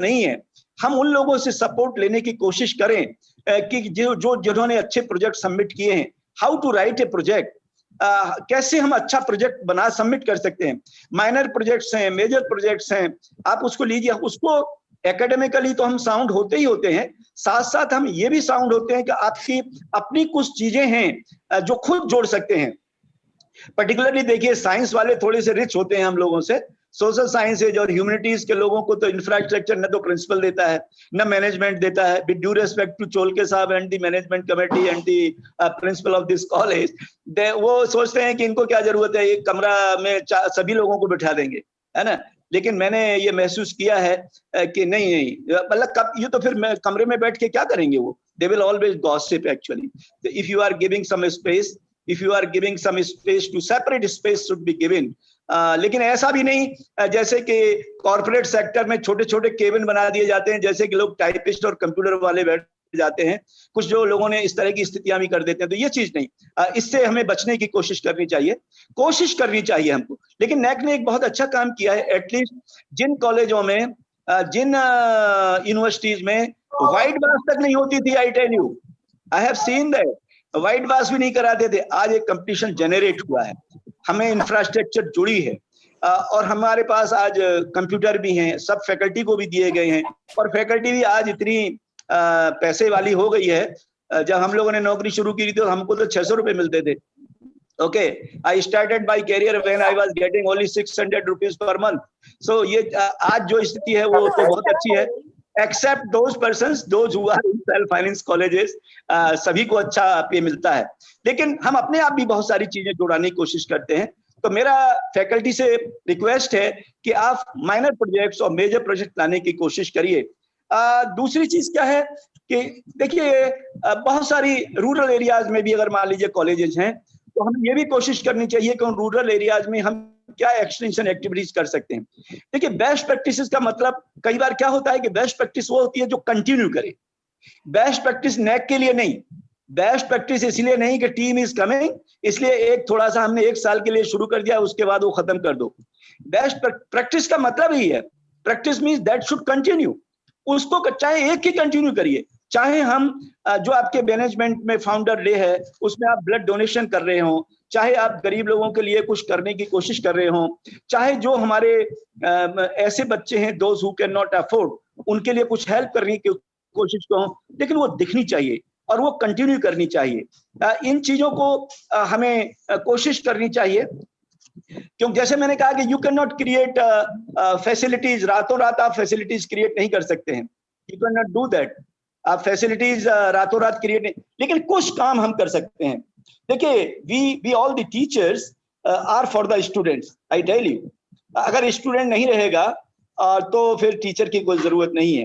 नहीं है, हम उन लोगों से सपोर्ट लेने की कोशिश करें कि जिन्होंने अच्छे प्रोजेक्ट सबमिट किए हैं, how to write a project, कैसे हम अच्छा प्रोजेक्ट बना सबमिट कर सकते हैं। माइनर प्रोजेक्ट्स हैं, मेजर प्रोजेक्ट्स हैं, आप उसको लीजिए, उसको एकेडमिकली तो हम साउंड होते ही होते हैं, साथ साथ हम ये भी साउंड होते हैं कि आपकी अपनी कुछ चीजें हैं जो खुद जोड़ सकते हैं। पर्टिकुलरली देखिए, साइंस वाले थोड़े से रिच होते हैं हम लोगों से, सोशल साइंसेज और ह्यूमैनिटीज के लोगों को तो इंफ्रास्ट्रक्चर न तो प्रिंसिपल देता है न मैनेजमेंट देता है। विद ड्यू रेस्पेक्ट टू चोलके साहब and the management committee and the principle of this college, वो सोचते हैं कि इनको क्या जरूरत है, एक कमरा में सभी लोगों को बिठा देंगे, है ना। लेकिन मैंने ये महसूस किया है कि नहीं, मतलब ये तो फिर कमरे में बैठ के क्या करेंगे वो, they will always gossip actually. If you are giving some space, if you are giving some space, to separate space should be given। लेकिन ऐसा भी नहीं जैसे कि कॉर्पोरेट सेक्टर में छोटे छोटे केबिन बना दिए जाते हैं, जैसे कि लोग टाइपिस्ट और कंप्यूटर वाले बैठ जाते हैं, कुछ जो लोगों ने इस तरह की स्थितियां भी कर देते हैं। तो ये चीज नहीं, इससे हमें बचने की कोशिश करनी चाहिए हमको। लेकिन नैक ने एक बहुत अच्छा काम किया है, एटलीस्ट जिन कॉलेजों में, जिन यूनिवर्सिटीज में व्हाइट बास तक नहीं होती थी, I tell you, I have seen that, व्हाइट बास भी नहीं कराते थे, आज एक कंपटीशन जनरेट हुआ है, हमें इंफ्रास्ट्रक्चर जुड़ी है, और हमारे पास आज कंप्यूटर भी हैं, सब फैकल्टी को भी दिए गए हैं, और फैकल्टी भी आज इतनी पैसे वाली हो गई है। जब हम लोगों ने नौकरी शुरू की थी तो हमको तो 600 रुपए मिलते थे। Okay, I started my career when I was getting only 600 rupees per month. So ये आज जो स्थिति है वो तो बहुत अच्छी है, except those persons those who are in self finance colleges, सभी को अच्छा पे मिलता है। लेकिन हम अपने आप भी बहुत सारी चीजें जुड़ाने की कोशिश करते हैं। तो मेरा फैकल्टी से रिक्वेस्ट है कि आप माइनर प्रोजेक्ट्स और मेजर प्रोजेक्ट लाने की कोशिश करिए। दूसरी चीज क्या है कि देखिए, बहुत सारी रूरल एरियाज में भी अगर मान लीजिए कॉलेजेस हैं, तो हमें ये भी कोशिश करनी चाहिए कि उन रूरल एरियाज में हम क्या एक्सटेंशन एक्टिविटीज कर सकते हैं। देखिए, बेस्ट प्रैक्टिसेस का मतलब कई बार क्या होता है कि बेस्ट प्रैक्टिस वो होती है जो कंटिन्यू करे। बेस्ट प्रैक्टिस नैक के लिए नहीं, बेस्ट प्रैक्टिस इसलिए नहीं कि टीम इज कमिंग, इसलिए एक थोड़ा सा हमने 1 साल के लिए शुरू कर दिया, उसके बाद वो खत्म कर दो। बेस्ट प्रैक्टिस का मतलब ही है, practice means that should continue. उसको चाहे एक ही कंटिन्यू करिए, चाहे हम जो आपके मैनेजमेंट में फाउंडर डे है उसमें आप ब्लड डोनेशन कर रहे हो, चाहे आप गरीब लोगों के लिए कुछ करने की कोशिश कर रहे हो, चाहे जो हमारे ऐसे बच्चे हैं those who can not afford, उनके लिए कुछ हेल्प करने की कोशिश करो, लेकिन वो दिखनी चाहिए और वो कंटिन्यू करनी चाहिए। इन चीजों को हमें कोशिश करनी चाहिए, क्योंकि जैसे मैंने कहा कि you can not create facilities, रातों रात आप फैसिलिटीज क्रिएट नहीं कर सकते हैं, you can not do that. आप फैसिलिटीज रातों रात क्रिएट नहीं, लेकिन कुछ काम हम कर सकते हैं। देखिए, we all the teachers are for the students, I tell you. अगर स्टूडेंट नहीं रहेगा तो फिर टीचर की कोई जरूरत नहीं है।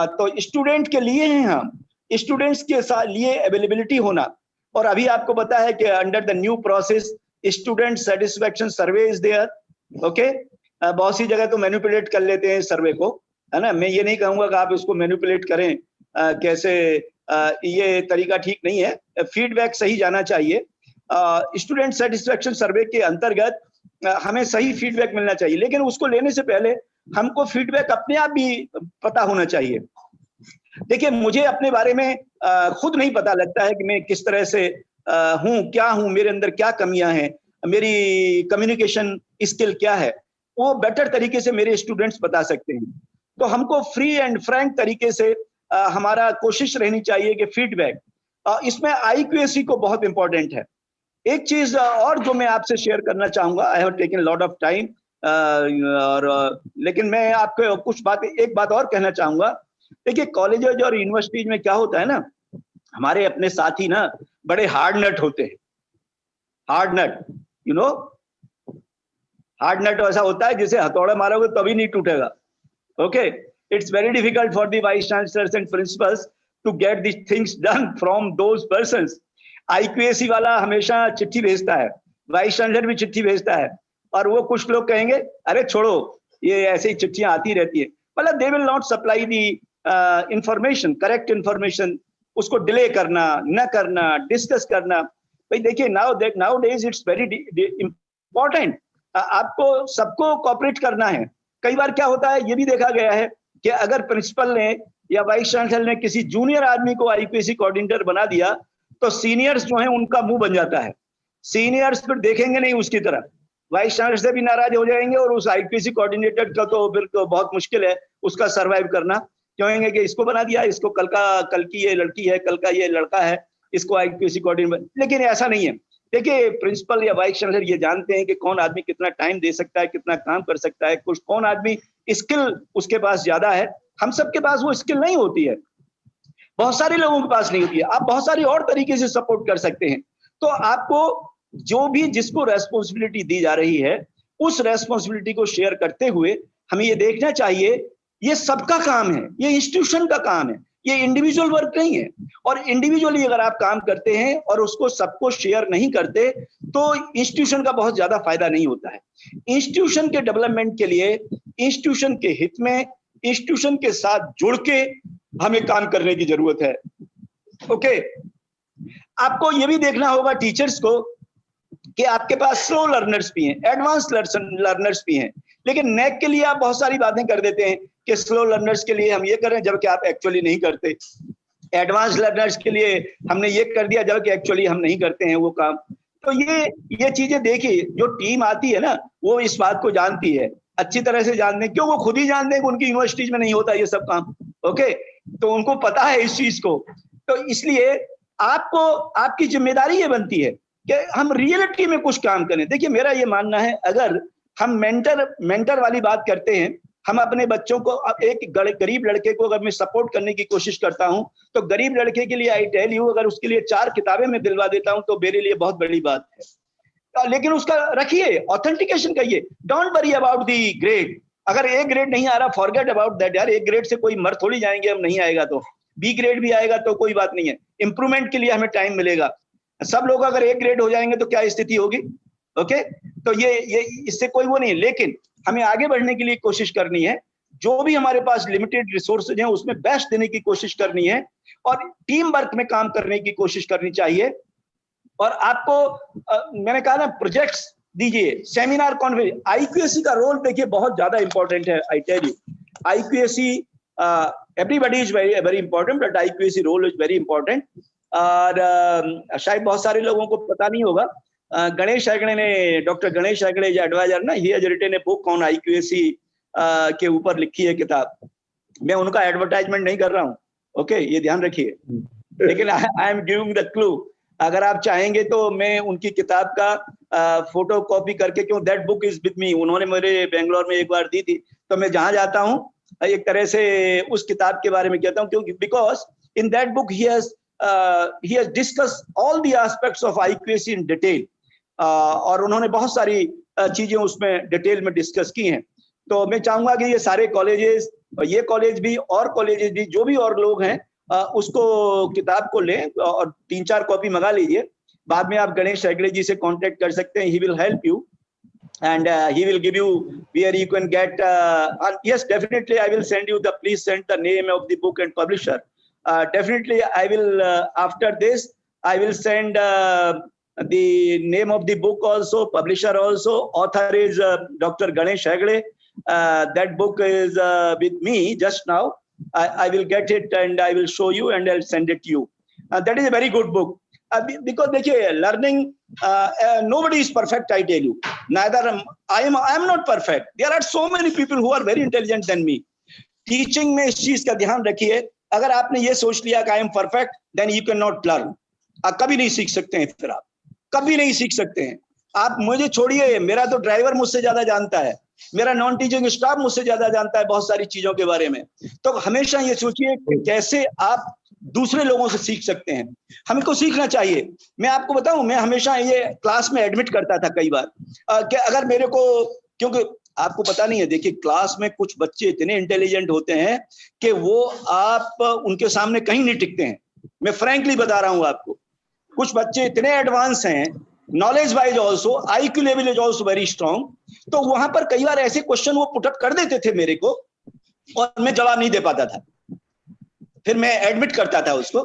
तो स्टूडेंट के लिए हैं हम, स्टूडेंट्स के साथ लिए अवेलेबिलिटी होना। और अभी आपको पता है कि under the new process student satisfaction survey is there. Okay, बहुत सी जगह तो मैनिपुलेट कर लेते हैं सर्वे को, है ना। मैं ये नहीं कहूंगा कि आप इसको मैनिपुलेट करें, कैसे ये तरीका ठीक नहीं है, फीडबैक सही जाना चाहिए। स्टूडेंट सेटिस्फेक्शन सर्वे के अंतर्गत हमें सही फीडबैक मिलना चाहिए, लेकिन उसको लेने से पहले हमको फीडबैक अपने आप भी पता होना चाहिए। देखिए, मुझे अपने बारे में खुद नहीं पता लगता है कि मैं किस तरह से हूँ, क्या हूँ, मेरे अंदर क्या कमियां हैं, मेरी कम्युनिकेशन स्किल क्या है, वो बेटर तरीके से मेरे स्टूडेंट्स बता सकते हैं। तो हमको फ्री एंड फ्रैंक तरीके से हमारा कोशिश रहनी चाहिए कि फीडबैक, इसमें IQAC को बहुत इंपॉर्टेंट है। एक चीज और जो मैं आपसे शेयर करना चाहूंगा, I have taken lot of time, लेकिन मैं आपको एक बात और कहना चाहूंगा। देखिए, कॉलेजेज और यूनिवर्सिटीज में क्या होता है ना, हमारे अपने साथी ना बड़े हार्ड नट होते हैं। Hard nut, you know, hard nut ऐसा होता है जिसे हथौड़ा मारोगे तभी नहीं टूटेगा। Okay, it's very difficult for the vice chancellors and principals to get the things done from those persons. IQAC वाला हमेशा चिट्ठी भेजता है, वाइस चांसलर भी चिट्ठी भेजता है, और वो कुछ लोग कहेंगे अरे छोड़ो, ये ऐसे ही चिट्ठियां आती रहती है, मतलब they will not supply the information, correct information, उसको डिले करना, न करना, डिस्कस करना। भाई देखिए, now days it's very important, आपको सबको कॉपरेट करना है। कई बार क्या होता है, ये भी देखा गया है कि अगर प्रिंसिपल ने या वाइस चांसलर ने किसी जूनियर आदमी को IQAC कोऑर्डिनेटर बना दिया तो सीनियर्स जो हैं उनका मुंह बन जाता है, सीनियर्स फिर देखेंगे नहीं उसकी तरफ, वाइस चांसलर से भी नाराज हो जाएंगे और उस IQAC कोऑर्डिनेटर का तो फिर तो बहुत मुश्किल है उसका सरवाइव करना। कहेंगे कि इसको बना दिया, इसको कल की ये लड़की है, कल का ये लड़का है, इसको IQAC कोऑर्डिनेटर। लेकिन ऐसा नहीं है। देखिए प्रिंसिपल या वाइस चांसलर ये जानते हैं कि कौन आदमी कितना टाइम दे सकता है, कितना काम कर सकता है, कुछ कौन आदमी स्किल उसके पास ज्यादा है। हम सबके पास वो स्किल नहीं होती है, बहुत सारे लोगों के पास नहीं होती है। आप बहुत सारी और तरीके से सपोर्ट कर सकते हैं। तो आपको जो भी जिसको रेस्पॉन्सिबिलिटी दी जा रही है उस रेस्पॉन्सिबिलिटी को शेयर करते हुए हमें ये देखना चाहिए ये सबका काम है, ये इंस्टीट्यूशन का काम है, ये इंडिविजुअल वर्क नहीं है। और इंडिविजुअली अगर आप काम करते हैं और उसको सबको शेयर नहीं करते तो इंस्टीट्यूशन का बहुत ज्यादा फायदा नहीं होता है। इंस्टीट्यूशन के डेवलपमेंट के लिए, इंस्टीट्यूशन के हित में, इंस्टीट्यूशन के साथ जुड़ के हमें काम करने की जरूरत है। ओके, आपको ये भी देखना होगा टीचर्स को कि आपके पास स्लो लर्नर्स भी हैं, एडवांस लर्नर्स भी हैं। लेकिन नैक के लिए आप बहुत सारी बातें कर देते हैं कि स्लो लर्नर्स के लिए हम ये कर रहे हैं, जबकि आप एक्चुअली नहीं करते। एडवांस लर्नर्स के लिए हमने ये कर दिया, जबकि एक्चुअली हम नहीं करते हैं वो काम। तो ये चीजें देखिए, जो टीम आती है ना वो इस बात को जानती है, अच्छी तरह से जानते हैं, क्यों वो खुद ही जानते हैं कि उनकी यूनिवर्सिटीज में नहीं होता ये सब काम। ओके, तो उनको पता है इस चीज को। तो इसलिए आपको, आपकी जिम्मेदारी ये बनती है कि हम रियलिटी में कुछ काम करें। देखिए मेरा ये मानना है, अगर हम मेंटर वाली बात करते हैं, हम अपने बच्चों को, एक गरीब लड़के को अगर मैं सपोर्ट करने की कोशिश करता हूं तो गरीब लड़के के लिए आई टेल यू, अगर उसके लिए 4 किताबें मैं दिलवा देता हूं तो मेरे लिए बहुत बड़ी बात है। लेकिन उसका रखिए, ऑथेंटिकेशन करिए, don't worry about the grade. अगर A ग्रेड नहीं आ रहा, फॉरगेट अबाउट दैट यार, A ग्रेड से कोई मर थोड़ी जाएंगे हम, नहीं आएगा तो B ग्रेड भी आएगा तो कोई बात नहीं है, इंप्रूवमेंट के लिए हमें टाइम मिलेगा। सब लोग अगर A ग्रेड हो जाएंगे तो क्या स्थिति होगी। ओके, तो ये इससे कोई वो नहीं, लेकिन हमें आगे बढ़ने के लिए कोशिश करनी है। जो भी हमारे पास लिमिटेड रिसोर्सेज हैं उसमें बेस्ट देने की कोशिश करनी है और टीम वर्क में काम करने की कोशिश करनी चाहिए। और आपको मैंने कहा ना, प्रोजेक्ट्स दीजिए, सेमिनार कॉन्फ्रेंस। IQAC का रोल देखिए बहुत ज्यादा इंपॉर्टेंट है। I tell you, IQAC everybody is very important, but IQAC role is very important. और शायद बहुत सारे लोगों को पता नहीं होगा, गणेश हेगड़े ने, डॉक्टर गणेश हेगड़े जो एडवाइजर ना, he has written a book on IQAC के ऊपर लिखी है किताब। मैं उनका एडवर्टाइजमेंट नहीं कर रहा हूँ, ओके, ये ध्यान रखिए, लेकिन I am giving the clue. अगर आप चाहेंगे तो मैं उनकी किताब का फोटो कॉपी करके, क्यों, that book is with me, उन्होंने मेरे बेंगलोर में एक बार दी थी, तो मैं जहां जाता हूं एक तरह से उस किताब के बारे में कहता हूं, क्योंकि because in that book he has discussed all the aspects of IQAC in detail. और उन्होंने बहुत सारी चीजें उसमें डिटेल में डिस्कस की हैं। तो मैं चाहूंगा कि ये सारे कॉलेजेस, ये कॉलेज भी और कॉलेजेस भी, जो भी और लोग हैं, उसको किताब को लें और 3-4 कॉपी मंगा लीजिए। बाद में आप गणेश हेगड़े जी से कांटेक्ट कर सकते हैं, he will help you and he will give you where you can get yes, definitely I will send you the, please send the name of the book and publisher. Definitely I will after this I will send the name of the book also, publisher also, author is Dr. Ganesh Hegde. That book is with me just now. I will get it and I will show you and I'll send it to you. That is a very good book. Because देखिए, learning, nobody is perfect, I tell you. Neither I am not perfect. There are so many people who are very intelligent than me. Teaching में इस चीज का ध्यान रखिए। अगर आपने ये सोच लिया कि I am perfect, then you cannot learn. आप कभी नहीं सीख सकते हैं, फिर आप कभी नहीं सीख सकते हैं। आप मुझे छोड़िए, मेरा तो ड्राइवर मुझसे ज्यादा जानता है, मेरा नॉन टीचिंग स्टाफ मुझसे ज्यादा जानता है बहुत सारी चीजों के बारे में। तो हमेशा ये सोचिए कि कैसे आप दूसरे लोगों से सीख सकते हैं। हमें को सीखना चाहिए। मैं आपको बताऊं, मैं हमेशा ये क्लास में एडमिट करता था कई बार कि अगर मेरे को, क्योंकि आपको पता नहीं है, देखिए क्लास में कुछ बच्चे इतने इंटेलिजेंट होते हैं कि वो आप उनके सामने कहीं नहीं टिकते हैं। मैं फ्रैंकली बता रहा हूं आपको, कुछ बच्चे इतने एडवांस हैं, knowledge wise also, IQ level is also very strong. तो वहां पर कई बार ऐसे क्वेश्चन वो पुटअप कर देते थे मेरे को और मैं जवाब नहीं दे पाता था। फिर मैं एडमिट करता था उसको।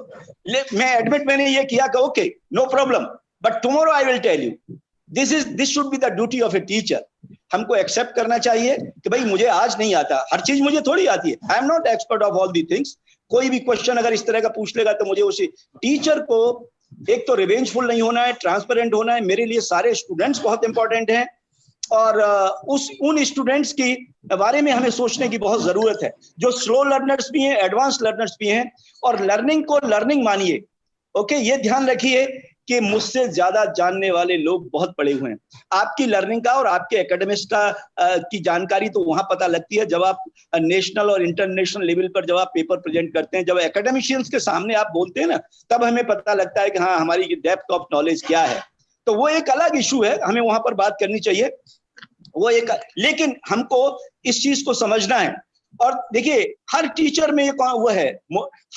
मैंने ये किया कि okay, no problem, but tomorrow I will tell you. This should be the duty of a teacher. हमको एक्सेप्ट करना चाहिए कि भाई मुझे आज नहीं आता, हर चीज मुझे थोड़ी आती है, I am not expert of all the things. कोई भी क्वेश्चन अगर इस तरह का पूछ लेगा तो मुझे उसे, टीचर को एक तो रिवेंजफुल नहीं होना है, ट्रांसपेरेंट होना है। मेरे लिए सारे स्टूडेंट्स बहुत इंपॉर्टेंट हैं और उन स्टूडेंट्स की बारे में हमें सोचने की बहुत जरूरत है, जो स्लो लर्नर्स भी हैं, एडवांस लर्नर्स भी हैं। और लर्निंग को लर्निंग मानिए, ओके, ये ध्यान रखिए कि मुझसे ज्यादा जानने वाले लोग बहुत पढ़े हुए हैं। आपकी लर्निंग का और आपके एकेडमिक्स का की जानकारी तो वहां पता लगती है जब आप नेशनल और इंटरनेशनल लेवल पर जब आप पेपर प्रेजेंट करते हैं, जब एकेडमिशियंस के सामने आप बोलते हैं ना, तब हमें पता लगता है कि हाँ हमारी डेप्थ ऑफ नॉलेज क्या है। तो वो एक अलग इशू है, हमें वहां पर बात करनी चाहिए, वो एक, लेकिन हमको इस चीज को समझना है। और देखिए हर टीचर में वो है,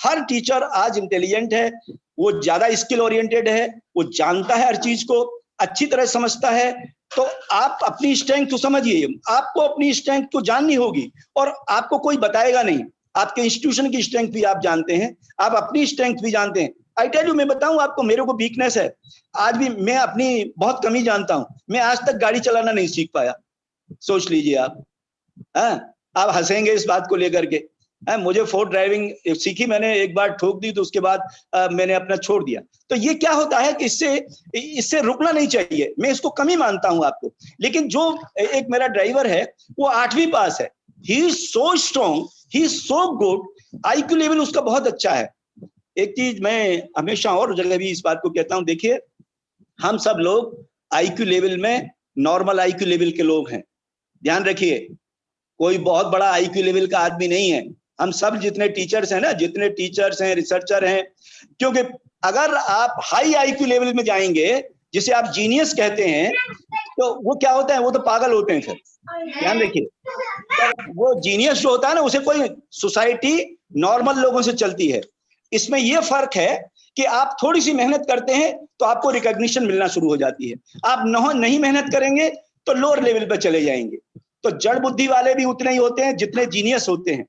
हर टीचर आज इंटेलिजेंट है, वो ज्यादा स्किल ओरिएंटेड है, वो जानता है हर चीज को अच्छी तरह समझता है। तो आप अपनी स्ट्रेंथ को समझिए, आपको अपनी स्ट्रेंथ को जाननी होगी और आपको कोई बताएगा नहीं। आपके इंस्टीट्यूशन की स्ट्रेंथ भी आप जानते हैं, आप अपनी स्ट्रेंथ भी जानते हैं। आई टेल यू, मैं बताऊं आपको, मेरे को वीकनेस है, आज भी मैं अपनी बहुत कमी जानता हूं। मैं आज तक गाड़ी चलाना नहीं सीख पाया, सोच लीजिए आप। आप हंसेंगे इस बात को लेकर के। मुझे फोर्ड ड्राइविंग सीखी मैंने, एक बार ठोक दी तो उसके बाद मैंने अपना छोड़ दिया। तो ये क्या होता है कि इससे रुकना नहीं चाहिए, मैं इसको कमी मानता हूं आपको। लेकिन जो एक मेरा ड्राइवर है वो 8वीं पास है, he is so strong, he is so good, IQ level उसका बहुत अच्छा है। एक चीज मैं हमेशा और जगह भी इस बात को कहता हूं, देखिए हम सब लोग IQ लेवल में नॉर्मल IQ लेवल के लोग हैं, ध्यान रखिए, कोई बहुत बड़ा IQ लेवल का आदमी नहीं है। हम सब जितने टीचर्स हैं ना, जितने टीचर्स हैं, रिसर्चर हैं, क्योंकि अगर आप हाई IQ लेवल में जाएंगे, जिसे आप जीनियस कहते हैं, तो वो क्या होता है, वो तो पागल होते हैं। फिर ध्यान रखिए, तो वो जीनियस जो होता है ना, उसे कोई सोसाइटी नॉर्मल लोगों से चलती है। इसमें यह फर्क है कि आप थोड़ी सी मेहनत करते हैं तो आपको रिकॉग्निशन मिलना शुरू हो जाती है, आप नहीं मेहनत करेंगे तो लोअर लेवल पर चले जाएंगे। तो जड़ बुद्धि वाले भी उतने ही होते हैं जितने जीनियस होते हैं।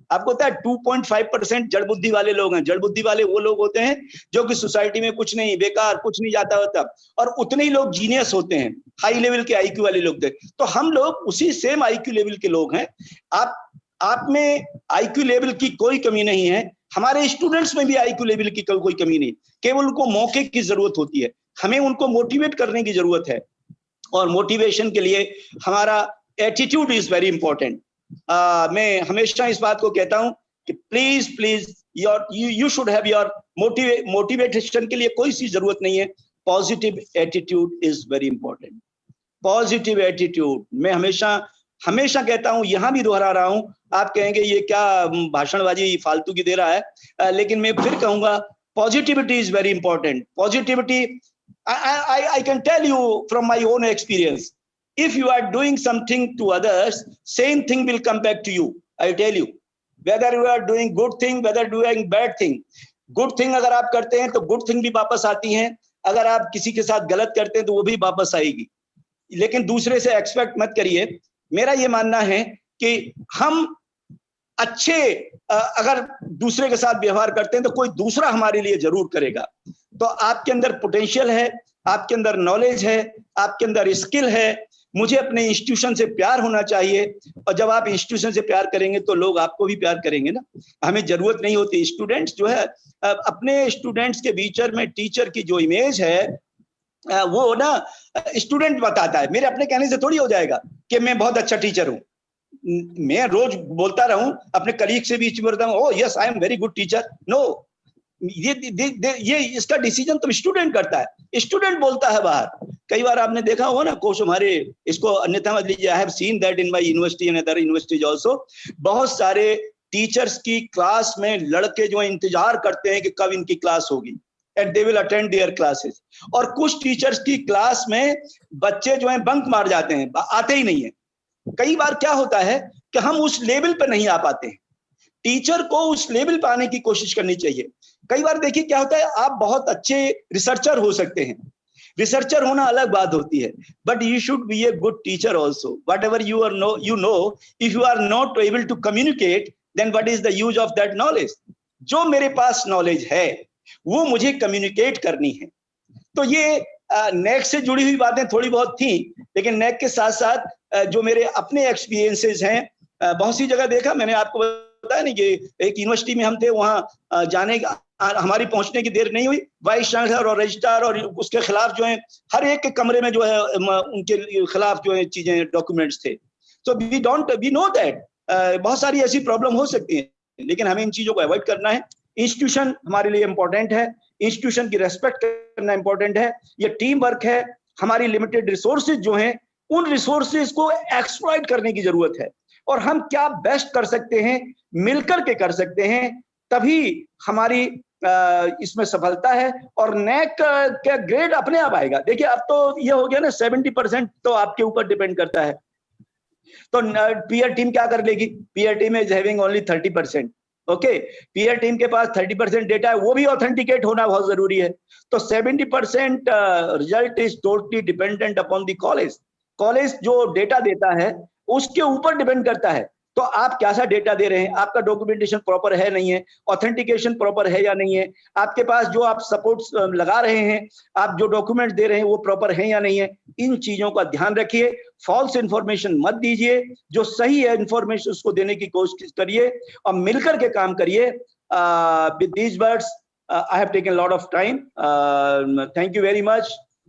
आपको पता है 2.5% जड़ बुद्धि वाले लोग हैं। जड़ बुद्धि वाले वो लोग होते हैं जो कि सोसाइटी में कुछ नहीं, बेकार, कुछ नहीं जाता होता, और उतने ही लोग जीनियस होते हैं, हाई लेवल के IQ वाले लोग थे। तो हम लोग उसी सेम IQ लेवल के लोग हैं। आप में IQ लेवल की कोई कमी नहीं है, हमारे स्टूडेंट्स में भी IQ लेवल की कोई कमी नहीं, केवल उनको मौके की जरूरत होती है, हमें उनको मोटिवेट करने की जरूरत है। और मोटिवेशन के लिए हमारा एटीट्यूड इज वेरी इंपॉर्टेंट। मैं हमेशा इस बात को कहता हूं कि please you should have your motivation के लिए कोई सी जरूरत नहीं है, positive attitude is very important. Positive attitude मैं हमेशा कहता हूं, यहां भी दोहरा रहा हूं। आप कहेंगे ये क्या भाषणबाजी फालतू की दे रहा है, लेकिन मैं फिर कहूंगा positivity is very important. Positivity, I can tell you from my own experience, if you are doing something to others, same thing will come back to you. I tell you, whether you are doing good thing, whether doing bad thing, good thing अगर आप करते हैं तो good thing भी वापस आती हैं, अगर आप किसी के साथ गलत करते हैं तो वो भी वापस आएगी। लेकिन दूसरे से एक्सपेक्ट मत करिए। मेरा ये मानना है कि हम अच्छे अगर दूसरे के साथ व्यवहार करते हैं तो कोई दूसरा हमारे लिए जरूर करेगा। तो आपके अंदर पोटेंशियल है, आपके अंदर नॉलेज है, आपके अंदर स्किल है। मुझे अपने इंस्टीट्यूशन से प्यार होना चाहिए, और जब आप इंस्टीट्यूशन से प्यार करेंगे तो लोग आपको भी प्यार करेंगे ना। हमें जरूरत नहीं होती, स्टूडेंट्स जो है अपने स्टूडेंट्स के बीच में टीचर की जो इमेज है वो ना स्टूडेंट बताता है। मेरे अपने कहने से थोड़ी हो जाएगा कि मैं बहुत अच्छा टीचर हूँ। मैं रोज बोलता रहूं, अपने कलीग से बीच में बोलता हूं, oh yes I am very good teacher, no, ये इसका डिसीजन तो स्टूडेंट करता है, स्टूडेंट बोलता है बाहर। कई बार आपने देखा होगा ना, कुछ हमारे, इसको अन्यथा मत लीजिए, आई have seen that in my university and other universities also, बहुत सारे टीचर्स की क्लास में लड़के जो इंतजार करते हैं कि कब इनकी क्लास होगी, and they will attend there classes. और कुछ टीचर्स की क्लास में बच्चे जो हैं बंक मार जाते हैं, आते ही नहीं है। कई बार क्या होता है कि हम उस लेवल पर नहीं आ पाते हैं, टीचर को उस लेवल पर आने की कोशिश करनी चाहिए। कई बार देखिए क्या होता है, आप बहुत अच्छे रिसर्चर हो सकते हैं, रिसर्चर होना अलग बात होती है, but you should be a good teacher also. Whatever you know, if you are not able to communicate, then what is the use of that knowledge. जो मेरे पास नॉलेज है वो मुझे कम्युनिकेट करनी है। तो ये नैक से जुड़ी हुई बातें थोड़ी बहुत थी, लेकिन नैक के साथ साथ जो मेरे अपने एक्सपीरियंसेस हैं, बहुत सी जगह देखा मैंने, आपको बताया नहीं कि एक यूनिवर्सिटी में हम थे, वहाँ जाने का हमारी पहुंचने की देर नहीं हुई, वाइस चांसलर और रजिस्ट्रार और उसके खिलाफ जो है हर एक के कमरे में जो है उनके खिलाफ जो है चीजें, डॉक्यूमेंट्स थे। तो वी नो दैट बहुत सारी ऐसी प्रॉब्लम हो सकती है, लेकिन हमें इन चीजों को अवॉइड करना है। इंस्टीट्यूशन हमारे लिए इंपॉर्टेंट है, इंस्टीट्यूशन की रेस्पेक्ट करना इंपॉर्टेंट है, ये टीम वर्क है। हमारी लिमिटेड रिसोर्सेज जो हैं, उन रिसोर्सेज को एक्सप्लॉइट करने की जरूरत है, और हम क्या बेस्ट कर सकते हैं, मिलकर के कर सकते हैं, तभी हमारी इसमें सफलता है, और नैक का ग्रेड अपने आप आएगा। देखिए अब तो ये हो गया ना, 70% तो आपके ऊपर डिपेंड करता है। तो पीयर टीम क्या कर लेगी? Peer team is having only 30%। Okay, peer team के पास 30% डेटा है, वो भी ऑथेंटिकेट होना बहुत जरूरी है। तो 70% result is totally dependent upon the college. College जो डेटा देता है उसके ऊपर डिपेंड करता है। तो आप कैसा डेटा दे रहे हैं, आपका डॉक्यूमेंटेशन प्रॉपर है नहीं है, ऑथेंटिकेशन प्रॉपर है या नहीं है, आपके पास जो आप सपोर्ट्स लगा रहे हैं, आप जो डॉक्यूमेंट दे रहे हैं वो प्रॉपर है या नहीं है, इन चीजों का ध्यान रखिए। फॉल्स इंफॉर्मेशन मत दीजिए, जो सही है इंफॉर्मेशन उसको देने की कोशिश करिए, और मिलकर के काम करिए। With these words I have taken a lot of time. Thank you very much.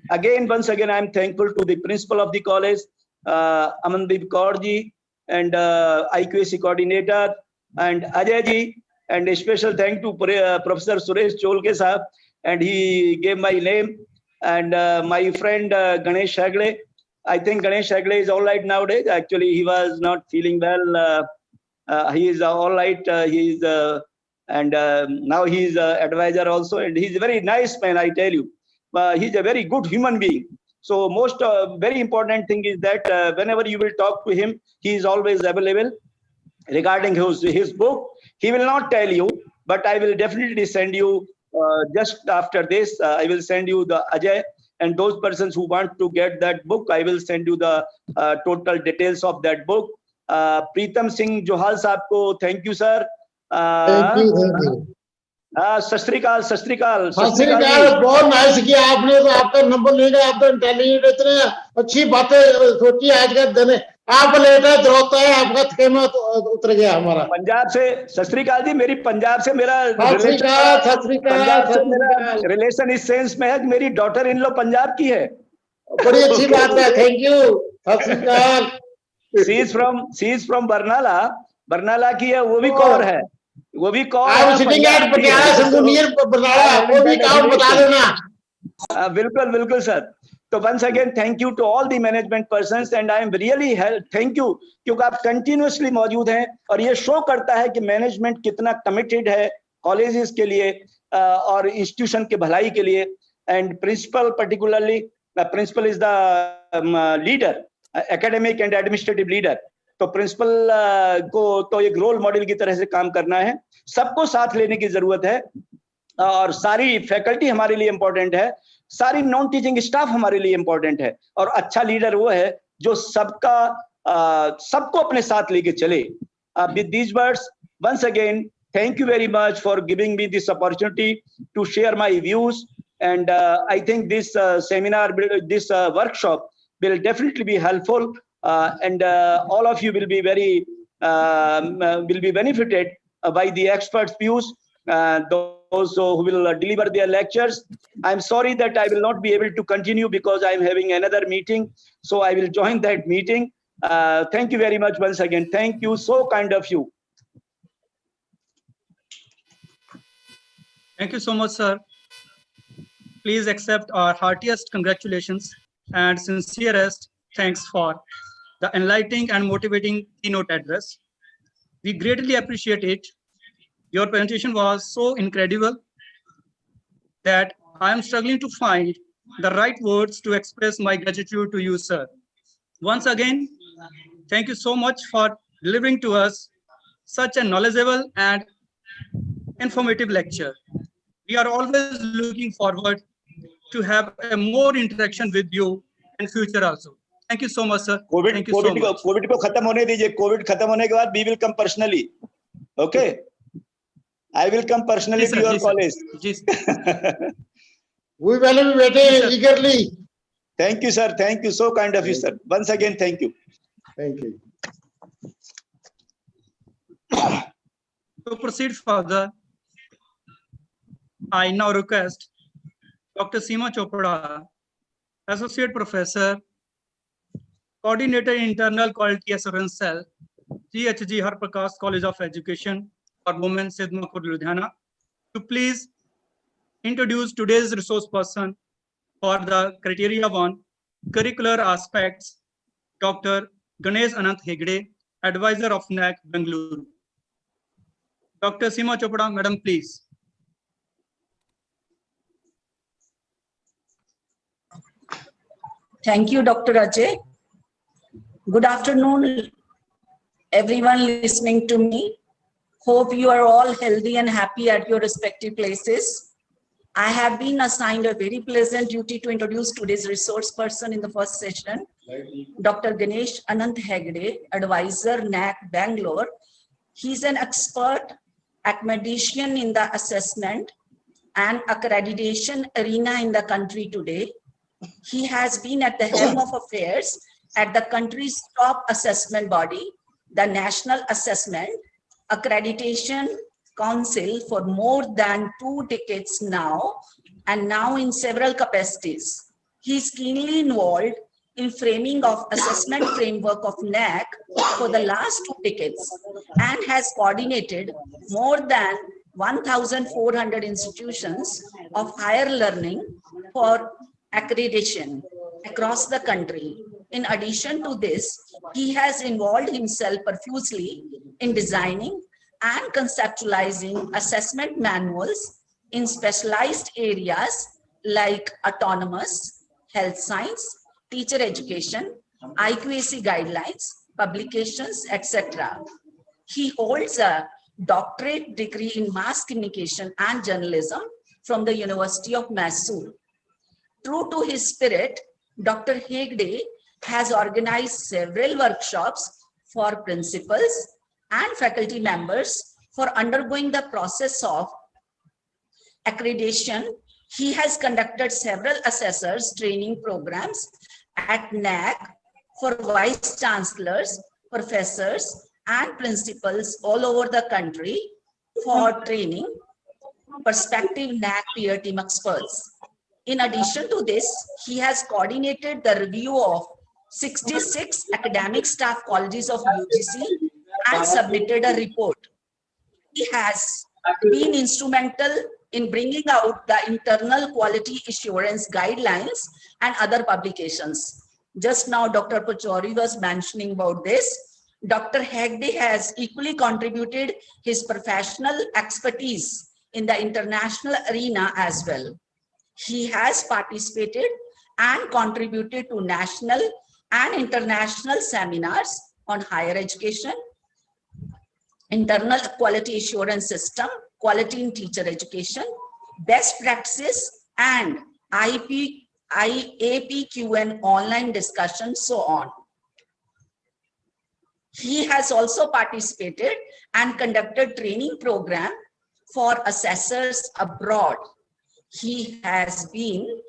Once again, I am thankful to the principal of the college, Amandeep Kaur ji, and IQAC coordinator, and Ajay ji, and a special thank to Professor Suresh Cholke sahab, and he gave my name, and my friend Ganesh Hegde. I think Ganesh Hegde is all right nowadays. Actually, he was not feeling well. He is all right. He is and now he is advisor also, and he is a very nice man, I tell you. He is a very good human being. So most very important thing is that whenever you will talk to him, he is always available. Regarding his book, he will not tell you, but I will definitely send you just after this. I will send you the Ajay, and those persons who want to get that book, I will send you the total details of that book. Preetam Singh Johal साहब को thank you sir. Thank you. सत श्री अकाल, सत श्री अकाल, सत श्री अकाल। बहुत nice किया आपने, तो आपका नंबर लेगा, आप तो इंटेलिजेंट, इतने अच्छी बातें सोची आज का दिन। आप लेट है, दौड़ता है, आपका खेमा उतर गया हमारा। पंजाब से सत श्री अकाल जी, मेरी पंजाब से मेरा रिलेशन इस सेंस में है कि मेरी डॉटर इन लो पंजाब की है। बड़ी अच्छी बात है, थैंक यू। सत श्री अकाल। She is from Barnala, Barnala की है, वो भी कौर है, वो भी कौर है। बिल्कुल बिल्कुल सर। तो once again thank you to all the management persons, and I am really thank you, क्योंकि आप कंटिन्यूअसली मौजूद हैं, और ये शो करता है कि मैनेजमेंट कितना कमिटेड है कॉलेजेस के लिए और इंस्टीट्यूशन के भलाई के लिए। And principal particularly, principal is the leader, academic and administrative leader. तो प्रिंसिपल को तो एक रोल मॉडल की तरह से काम करना है, सबको साथ लेने की जरूरत है, और सारी फैकल्टी हमारे लिए इंपॉर्टेंट है, सारी नॉन टीचिंग स्टाफ हमारे लिए इंपॉर्टेंट है, और अच्छा लीडर वो है जो सबको अपने साथ लेके चले। With these words, once again thank you very much for giving me this opportunity to share my views, and I think this seminar, this workshop will definitely be helpful, and all of you will be benefited by the experts' views, those who will deliver their lectures. I'm sorry that I will not be able to continue because I'm having another meeting, so I will join that meeting. Thank you very much once again. Thank you, so kind of you. Thank you so much, sir. Please accept our heartiest congratulations and sincerest thanks for the enlightening and motivating keynote address. We greatly appreciate it. Your presentation was so incredible that I am struggling to find the right words to express my gratitude to you, sir. Once again, thank you so much for delivering to us such a knowledgeable and informative lecture. We are always looking forward to have a more interaction with you in future also. Thank you so much, sir. Thank you so much. Covid को खत्म होने दीजिए, Covid खत्म होने के बाद we will come personally. Okay, I will come personally to your college. We will be waiting eagerly. Thank you, sir. Thank you. So kind of you, sir. Once again, thank you. Thank you. To proceed further, I now request Dr. Seema Chopra, Associate Professor, Coordinator Internal Quality Assurance Cell, GHG Harprakash College of Education for Women, Sidmapur, Ludhiana, to please introduce today's resource person for the Criteria 1 Curricular Aspects, Dr. Ganesh Anant Hegde, Advisor of Naac, Bengaluru. Dr. Seema Chopra, Madam, please. Thank you, Dr. Ajay. Good afternoon, everyone listening to me. Hope you are all healthy and happy at your respective places. I have been assigned a very pleasant duty to introduce today's resource person in the first session, Dr. Ganesh Anant Hegde, Advisor, Naac, Bangalore. He's an expert academician in the assessment and accreditation arena in the country today. He has been at the helm of affairs at the country's top assessment body, the National Assessment Accreditation Council, for more than 2 decades now, and now in several capacities. He is keenly involved in framing of assessment framework of Naac for the last 2 decades and has coordinated more than 1,400 institutions of higher learning for accreditation across the country. In addition to this, he has involved himself profusely in designing and conceptualizing assessment manuals in specialized areas like autonomous, health science, teacher education, IQAC guidelines, publications, etc. He holds a doctorate degree in mass communication and journalism from the University of Mysore. True to his spirit, Dr. Hegde has organized several workshops for principals and faculty members for undergoing the process of accreditation. He has conducted several assessors training programs at Naac for vice chancellors, professors, and principals all over the country for training prospective Naac peer team experts. In addition to this, he has coordinated the review of 66 academic staff colleges of UGC and submitted a report. He has been instrumental in bringing out the internal quality assurance guidelines and other publications. Just now, Dr. Pachori was mentioning about this. Dr. Hegde has equally contributed his professional expertise in the international arena as well. He has participated and contributed to national and international seminars on higher education, internal quality assurance system, quality in teacher education, best practices, and APQN online discussion, so on. He has also participated and conducted training program for assessors abroad. He has been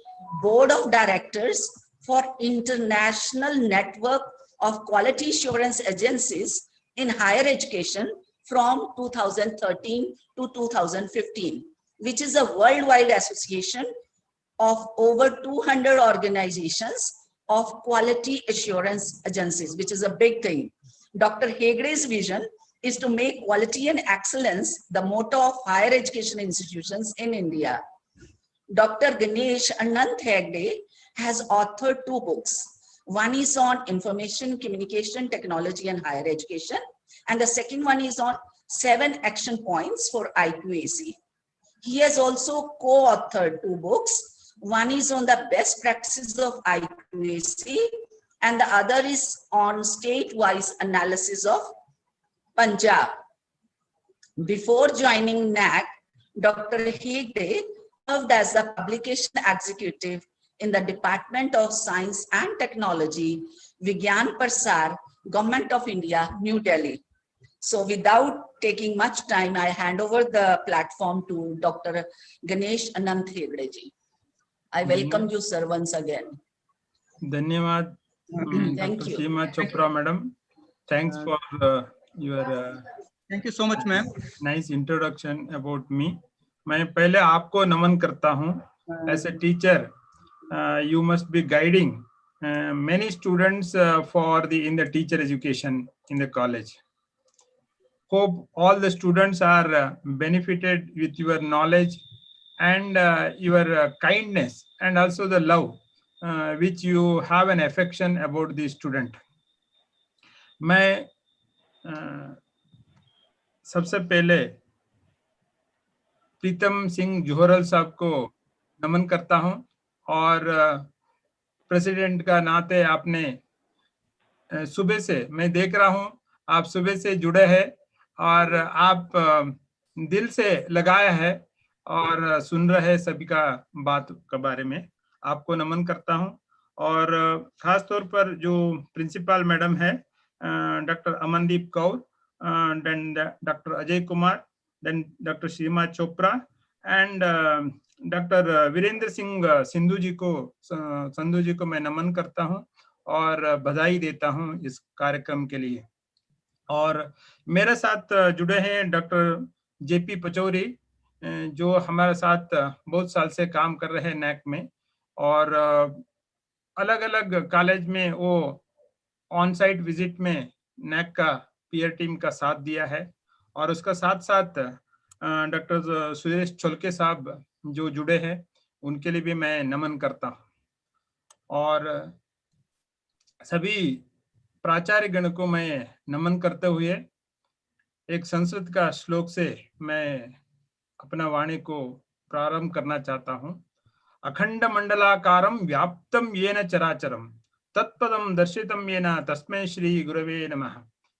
board of directors for International Network of Quality Assurance Agencies in higher education from 2013 to 2015, which is a worldwide association of over 200 organizations of quality assurance agencies, which is a big thing. Dr. Hegde's vision is to make quality and excellence the motto of higher education institutions in India. Dr. Ganesh Anant Hegde has authored 2 books. One is on information communication technology and higher education, and the second one is on 7 action points for IQAC. He has also co-authored 2 books. One is on the best practices of IQAC, and the other is on state-wise analysis of Punjab. Before joining Naac, Dr. Hegde served as the publication executive in the Department of Science and Technology, Vigyan Prasar, Government of India, New Delhi. So without taking much time, I hand over the platform to Dr. Ganesh Anant Hegde ji. I welcome you, sir, once again. धन्यवाद Thank Dr. you. Seema Chopra madam. Thanks for your Thank you so much, ma'am. nice introduction about me. मैं पहले आपको नमन करता हूँ. As a teacher, you must be guiding many students in the teacher education in the college. Hope all the students are benefited with your knowledge and your kindness and also the love which you have an affection about the student. मैं सबसे पहले प्रीतम सिंह जोहरल साहब को नमन करता हूं और president का नाते आपने सुबह से मैं देख रहा हूं आप सुबह से जुड़े हैं और आप दिल से लगाया है और सुन रहे सभी का बात के बारे में आपको नमन करता हूं और खास तौर पर जो प्रिंसिपल मैडम है doctor Amandeep Kaur then doctor Ajay Kumar then doctor Seema Chopra and doctor Virendra Singh Sandhu ji को मैं नमन करता हूं और बधाई देता हूं इस कार्यक्रम के लिए। और मेरे साथ जुड़े हैं डॉक्टर जेपी पचौरी जो हमारे साथ बहुत साल से काम कर रहे हैं नैक में और अलग अलग कॉलेज में वो ऑन साइट विजिट में नैक का पीयर टीम का साथ दिया है और उसका साथ साथ डॉक्टर सुरेश छोलके साहब जो जुड़े हैं उनके लिए भी मैं नमन करता हूं और सभी प्राचार्य गण को मैं नमन करते हुए एक संस्कृत का श्लोक से मैं अपना वाणी को प्रारंभ करना चाहता हूं। अखंड मंडलाकारं व्याप्तं येन चराचरं तत्पदं दर्शितं येन तस्मै श्री गुरवे नमः।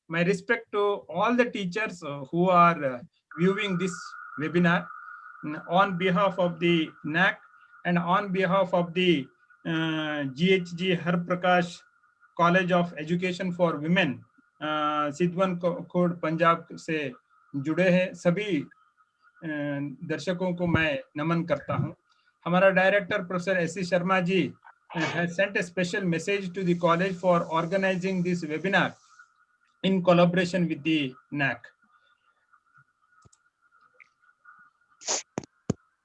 My respect to all the teachers who are viewing this webinar on behalf of the NAC and on behalf of the GHG Har Prakash College of Education for Women Sidhwan Khurd Punjab से जुड़े हैं सभी दर्शकों को मैं नमन करता हूं। हमारा director professor S C Sharma ji has sent a special message to the college for organizing this webinar in collaboration with the NAC.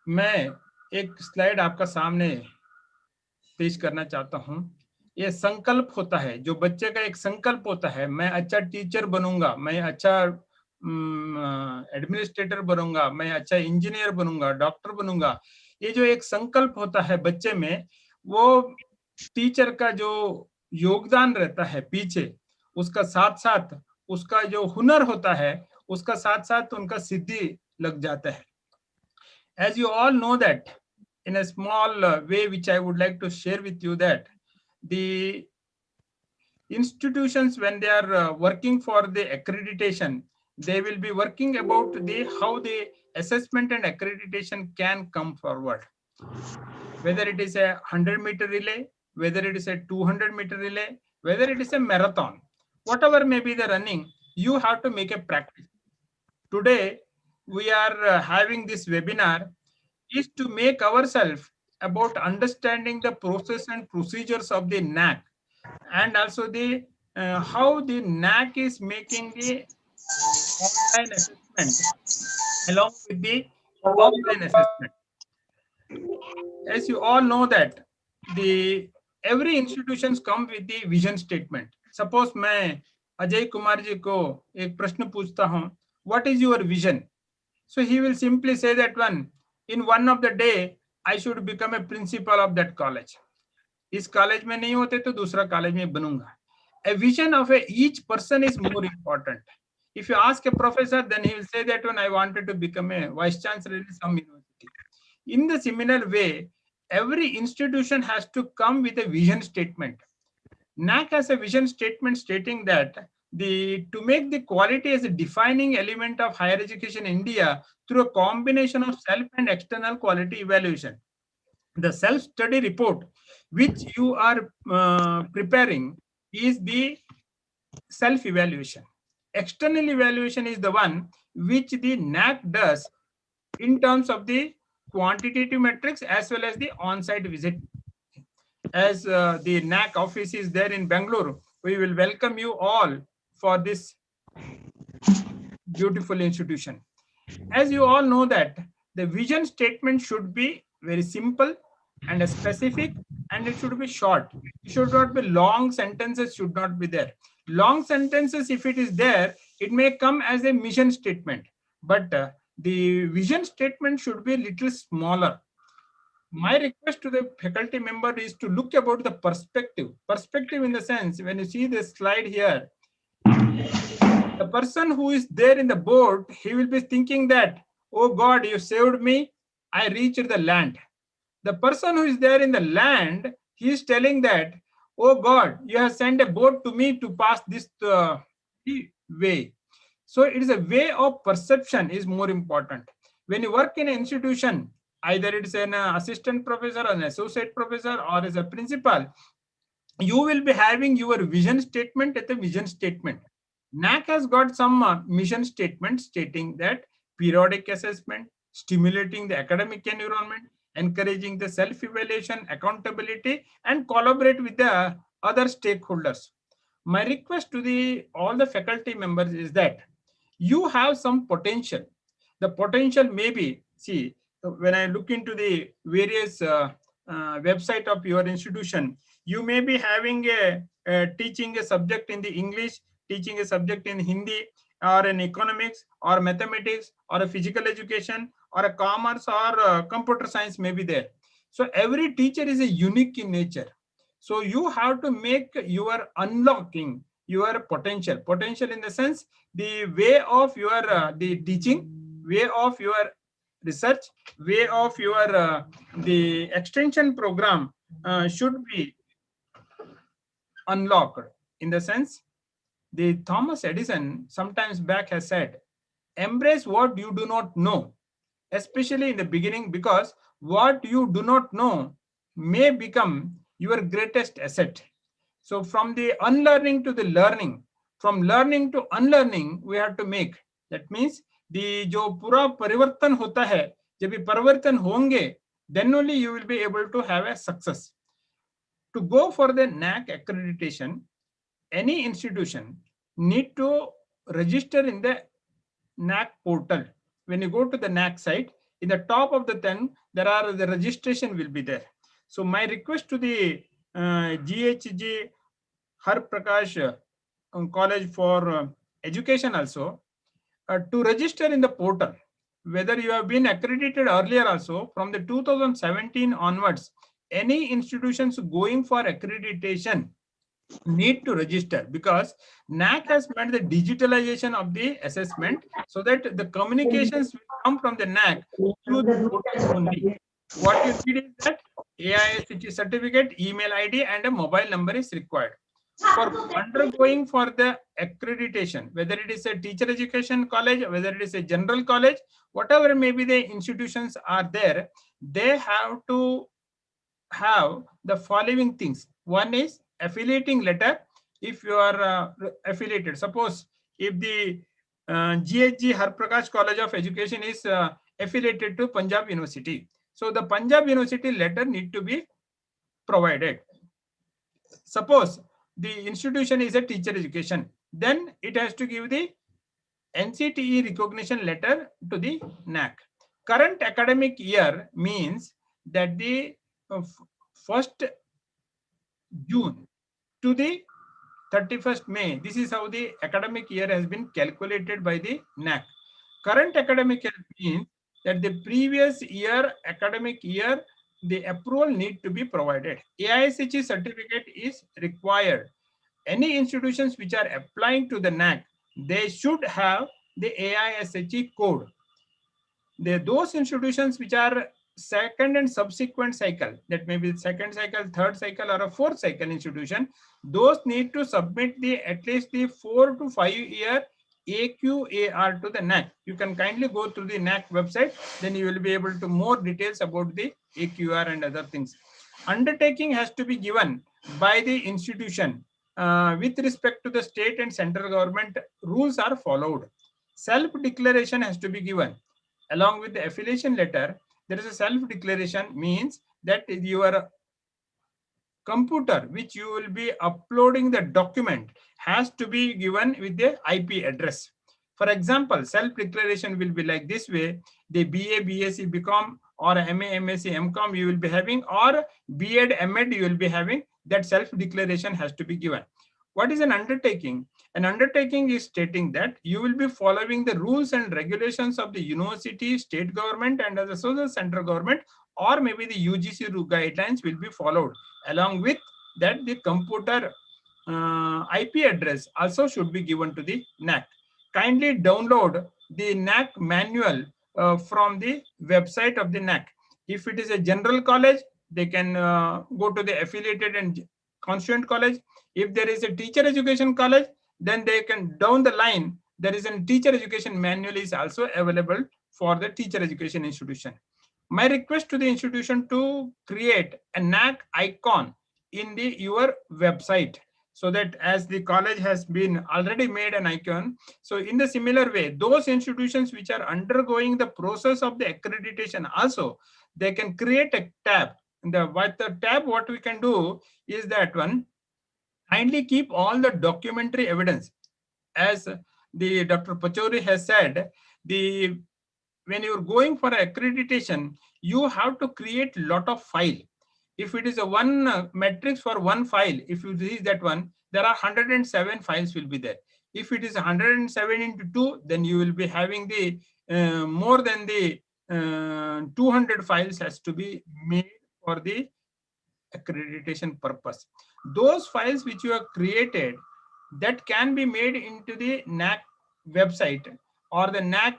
मैं एक स्लाइड आपका सामने पेश करना चाहता हूं। ये संकल्प होता है जो बच्चे का एक संकल्प होता है मैं अच्छा टीचर बनूंगा, मैं अच्छा एडमिनिस्ट्रेटर बनूंगा, मैं अच्छा इंजीनियर बनूंगा, डॉक्टर बनूंगा। ये जो एक संकल्प होता है बच्चे में वो टीचर का जो योगदान रहता है पीछे उसका साथ साथ उसका जो हुनर होता है उसका साथ साथ उनका सिद्धि लग जाता है। As you all know that in a small way which I would like to share with you that the institutions when they are working for the accreditation they will be working about the how the assessment and accreditation can come forward, whether it is a 100-meter relay, whether it is a 200-meter relay, whether it is a marathon, whatever may be the running, you have to make a practice. Today we are having this webinar is to make ourselves about understanding the process and procedures of the NAC and also the how the NAC is making the online assessment along with the offline assessment. As you all know that the every institutions come with the vision statement. Suppose मैं अजय कुमार जी को एक प्रश्न पूछता हूँ, what is your vision? So he will simply say that in one of the day I should become a principal of that college. इस college में नहीं होते तो दूसरा कॉलेज में बनूंगा. A vision of each person is more important. If you ask a professor, then he will say that I wanted to become a vice chancellor in some university. In the similar way, every institution has to come with a vision statement. NAC has a vision statement stating that to make the quality as a defining element of higher education in India through a combination of self and external quality evaluation. The self-study report which you are preparing is the self-evaluation. External evaluation is the one which the NAC does in terms of the quantitative metrics as well as the on-site visit. As the NAC office is there in Bangalore, we will welcome you all for this beautiful institution. As you all know that the vision statement should be very simple and specific, and it should be short. It should not be long sentences, should not be there. Long sentences, if it is there, it may come as a mission statement, but the vision statement should be a little smaller. My request to the faculty member is to look about the perspective. Perspective in the sense, when you see this slide here, the person who is there in the board, he will be thinking that, oh God, you saved me, I reached the land. The person who is there in the land, he is telling that, oh God, you have sent a boat to me to pass this way. So it is a way of perception is more important. When you work in an institution, either it's an assistant professor, an associate professor, or as a principal, you will be having your vision statement at the vision statement. NAC has got some mission statement stating that periodic assessment, stimulating the academic environment, encouraging the self-evaluation, accountability, and collaborate with the other stakeholders. My request to all the faculty members is that you have some potential. The potential may be, see, when I look into the various website of your institution, you may be having teaching a subject in the English, teaching a subject in Hindi, or in economics, or mathematics, or a physical education, or a commerce, or computer science may be there. So every teacher is a unique in nature. So you have to make your unlocking your potential. Potential in the sense, the way of your the teaching, way of your research, way of your the extension program should be unlocked. In the sense, the Thomas Edison sometimes back has said, embrace what you do not know, especially in the beginning, because what you do not know may become your greatest asset. So from the unlearning to the learning, from learning to unlearning, we have to make. That means the जो पूरा परिवर्तन होता है, जब ये परिवर्तन होंगे, then only you will be able to have a success. To go for the NAC accreditation, any institution need to register in the NAC portal. When you go to the NAC site, in the top of the thing, there are the registration will be there. So my request to the GHG Har Prakash College for Education also, to register in the portal, whether you have been accredited earlier also, from the 2017 onwards, any institutions going for accreditation need to register, because NAC has made the digitalization of the assessment so that the communications will come from the NAC through the portal only. What you need is that AISCT certificate, email ID, and a mobile number is required. For undergoing for the accreditation, whether it is a teacher education college, whether it is a general college, whatever may be the institutions are there, they have to have the following things. One is affiliating letter. If you are affiliated, suppose if the GHG Har Prakash College of Education is affiliated to Punjab University, so the Punjab University letter need to be provided. Suppose the institution is a teacher education, then it has to give the NCTE recognition letter to the NAC. Current academic year means that the 1st June to the 31st May. This is how the academic year has been calculated by the NAC. Current academic year means that the previous year academic year, the approval need to be provided. AISCT certificate is required. Any institutions which are applying to the NAC, they should have the AISCT code. Those institutions which are second and subsequent cycle, that may be second cycle, third cycle, or a fourth cycle institution, those need to submit at least the 4 to 5 year AQAR to the NAC. You can kindly go to the NAC website, then you will be able to more details about the AQAR and other things. Undertaking has to be given by the institution with respect to the state and central government rules are followed. Self-declaration has to be given. Along with the affiliation letter, there is a self-declaration, means that your computer which you will be uploading the document has to be given with the IP address. For example, self-declaration will be like this way: the BA, BSc, BCom, or MA, MSc, MCom you will be having, or B.Ed, M.Ed you will be having. That self-declaration has to be given. What is an undertaking? An undertaking is stating that you will be following the rules and regulations of the university, state government, and as well as the central government, or maybe the UGC guidelines will be followed. Along with that, the computer IP address also should be given to the NAC. Kindly download the NAC manual from the website of the NAC. If it is a general college, they can go to the affiliated and constituent college. If there is a teacher education college, then they can, down the line, there is a teacher education manual is also available for the teacher education institution. My request to the institution to create a NAC icon in your website, so that as the college has been already made an icon, so in the similar way, those institutions which are undergoing the process of the accreditation also, they can create a tab. What we can do is that one, kindly keep all the documentary evidence. As the Dr. Pachauri has said, when you're going for accreditation, you have to create lot of file. If it is a one matrix for one file, if you see that one, there are 107 files will be there. If it is 107 into 2, then you will be having the more than the 200 files has to be made for the accreditation purpose. Those files which you have created, that can be made into the NAC website or the NAC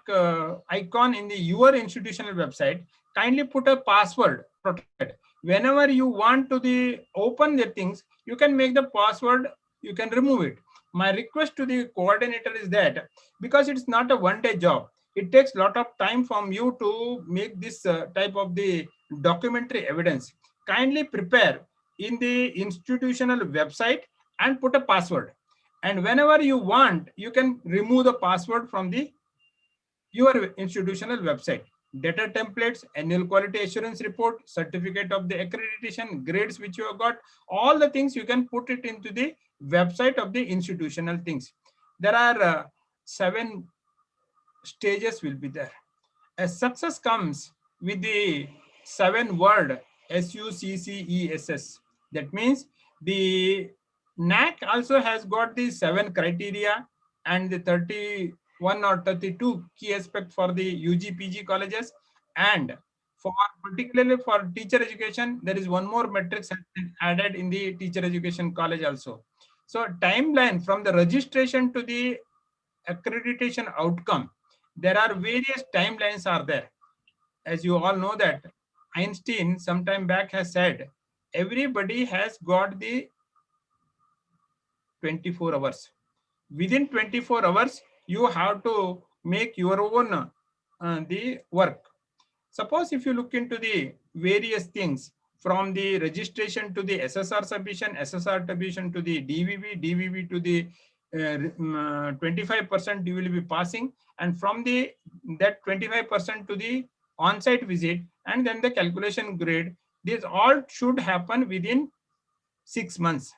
icon in your institutional website. Kindly put a password protected. Whenever you want to open the things, you can make the password, you can remove it. My request to the coordinator is that, because it's not a one-day job, it takes a lot of time from you to make this type of the documentary evidence. Kindly prepare in the institutional website and put a password. And whenever you want, you can remove the password from your institutional website. Data templates, annual quality assurance report, certificate of the accreditation, grades which you have got, all the things you can put it into the website of the institutional things. There are 7 stages will be there. A success comes with the 7 word SUCCESS. That means the NAC also has got the 7 criteria and the 31 or 32 key aspect for the UG PG colleges, and for particularly for teacher education, there is one more matrix added in the teacher education college also. So timeline from the registration to the accreditation outcome, there are various timelines are there. As you all know that Einstein some time back has said, everybody has got the 24 hours. Within 24 hours, you have to make your own the work. Suppose if you look into the various things, from the registration to the SSR submission, SSR submission to the DVV, DVV to the 25% you will be passing, and from that 25% to the on-site visit, and then the calculation grade. This all should happen within 6 months.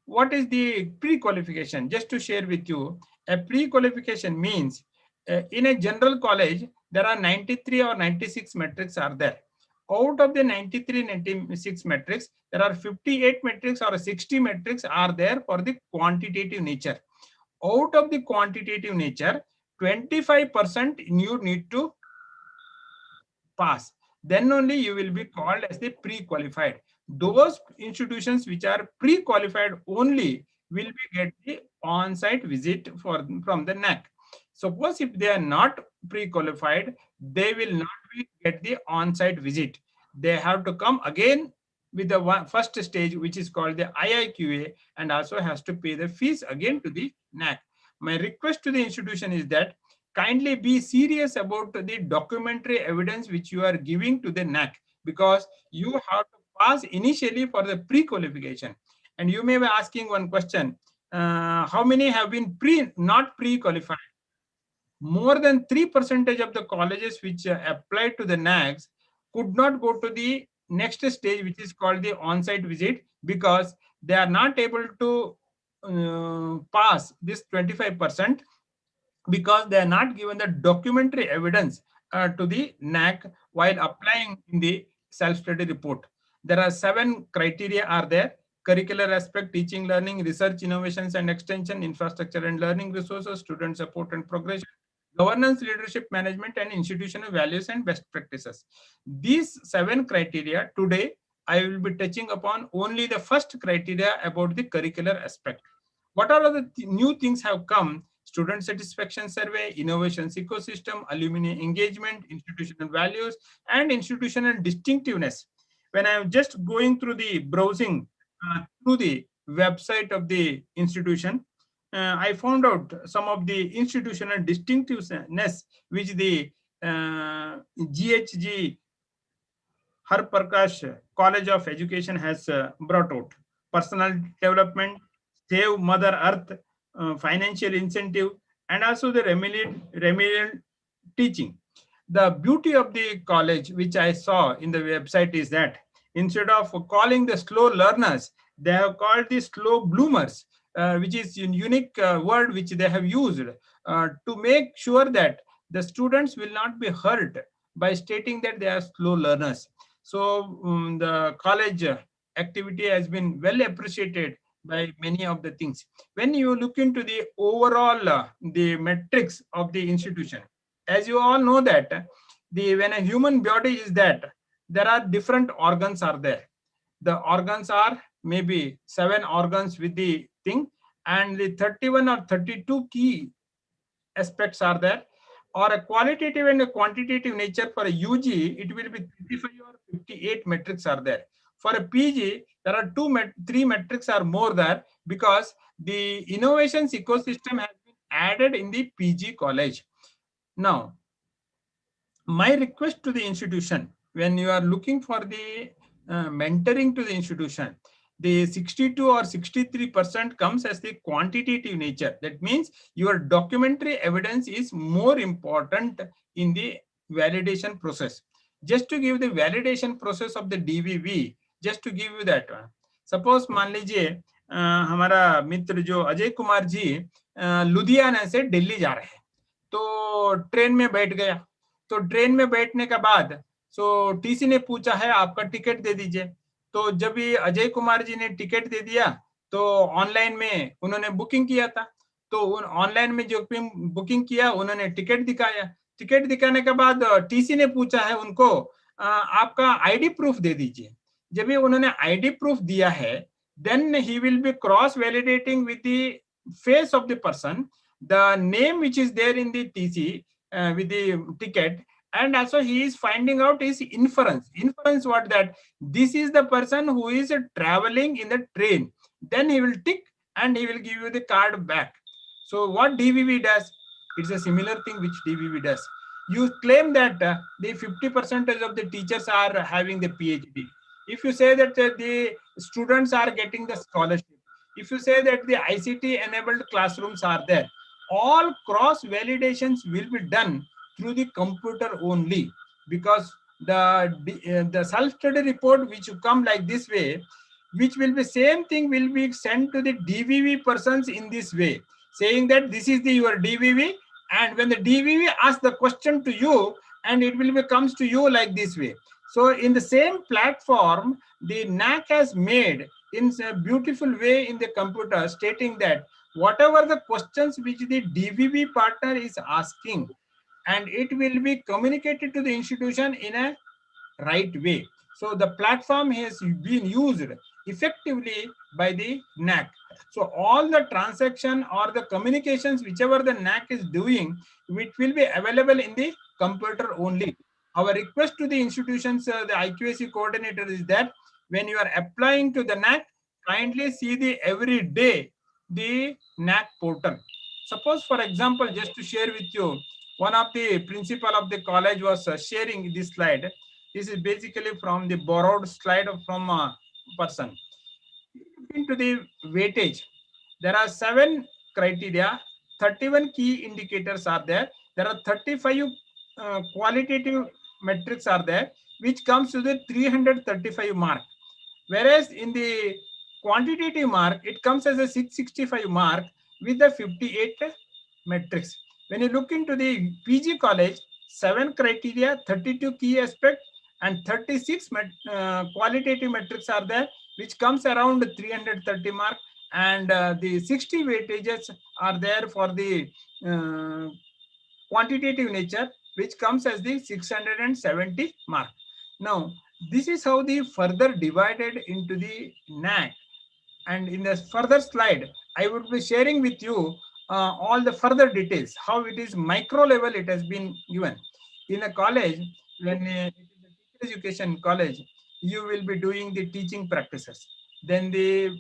What is the pre-qualification? Just to share with you, a pre-qualification means in a general college, there are 93 or 96 metrics are there. Out of the 93, 96 metrics, there are 58 metrics or 60 metrics are there for the quantitative nature. Out of the quantitative nature, 25% you need to pass. Then only you will be called as the pre-qualified. Those institutions which are pre-qualified only will be get the on-site visit from the NAC. Suppose if they are not pre-qualified, they will not get the on-site visit. They have to come again with the first stage, which is called the IQAC, and also has to pay the fees again to the NAC. My request to the institution is that kindly be serious about the documentary evidence which you are giving to the NAC, because you have to pass initially for the pre-qualification. And you may be asking one question, how many have been not pre-qualified? more than 3% of the colleges which applied to the NACs could not go to the next stage, which is called the on-site visit, because they are not able to pass this 25% because they are not given the documentary evidence to the NAC while applying in the self-study report. There are 7 criteria are there: curricular aspect, teaching, learning, research, innovations and extension, infrastructure and learning resources, student support and progression, governance, leadership, management, and institutional values and best practices. These 7 criteria, today I will be touching upon only the first criteria about the curricular aspect. What are the new things have come? Student satisfaction survey, innovations ecosystem, alumni engagement, institutional values, and institutional distinctiveness. When I am just going through the browsing through the website of the institution, I found out some of the institutional distinctiveness which the GHG Har Prakash College of Education has brought out. Personal development, save Mother Earth, financial incentive, and also the remedial teaching. The beauty of the college, which I saw in the website, is that instead of calling the slow learners, they have called the slow bloomers, which is a unique word which they have used to make sure that the students will not be hurt by stating that they are slow learners. So the college activity has been well appreciated by many of the things. When you look into the overall the metrics of the institution, as you all know that when a human body is that, there are different organs are there. The organs are maybe 7 organs with the thing, and the 31 or 32 key aspects are there. Or a qualitative and a quantitative nature. For a UG, it will be 55 or 58 metrics are there. For a PG, there are 3 metrics are more there, because the innovations ecosystem has been added in the PG college. Now, my request to the institution, when you are looking for the mentoring to the institution, the 62 or 63% comes as the quantitative nature. That means your documentary evidence is more important in the validation process. Just to give the validation process of the DVV, just to give you that one. Suppose मान लीजिए हमारा मित्र जो अजय कुमार जी लुधियाना से दिल्ली जा रहे हैं, तो train में बैठ गया। तो ट्रेन में बैठने के बाद टीसी ने पूछा है आपका टिकट दे दीजिए। तो जब ये अजय कुमार जी ने टिकट दे दिया, तो ऑनलाइन में उन्होंने बुकिंग किया था। तो ऑनलाइन में जो बुकिंग किया, उन्होंने टिकट दिखाया। टिकट दिखाने के बाद टीसी ने पूछा है उनको आपका आईडी प्रूफ दे दीजिए। जब ये उन्होंने आईडी प्रूफ दिया है, then he will be cross validating with the face of the person, the name which is there in the TC with the ticket, and also he is finding out his inference what that this is the person who is traveling in the train. Then he will tick and he will give you the card back. So what DVV does, it's a similar thing which DVV does. You claim that the 50% of the teachers are having the PhD. If you say that the students are getting the scholarship, if you say that the ICT enabled classrooms are there, all cross validations will be done through the computer only, because the self-study report which will come like this way, which will be same thing will be sent to the DVV persons in this way, saying that this is your DVV, and when the DVV asks the question to you, and it will be comes to you like this way. So in the same platform, the NAC has made in a beautiful way in the computer, stating that whatever the questions which the DVV partner is asking, and it will be communicated to the institution in a right way. So the platform has been used effectively by the NAC. So all the transaction or the communications, whichever the NAC is doing, which will be available in the computer only. Our request to the institutions, the IQAC coordinator, is that when you are applying to the NAC, kindly see the every day the NAC portal. Suppose, for example, just to share with you, one of the principal of the college was sharing this slide. This is basically from the borrowed slide from a person. Into the weightage, there are 7 criteria, 31 key indicators are there. there are 35 qualitative metrics are there, which comes to the 335 mark. Whereas in the quantitative mark, it comes as a 665 mark with the 58 metrics. When you look into the PG college, 7 criteria, 32 key aspects, and 36 qualitative metrics are there, which comes around 330 mark, and the 60 weightages are there for the quantitative nature, which comes as the 670 mark. Now, this is how the further divided into the Naac. And in the further slide, I would be sharing with you all the further details, how it is micro level it has been given. In a college, when it is a teacher education college, you will be doing the teaching practices. Then the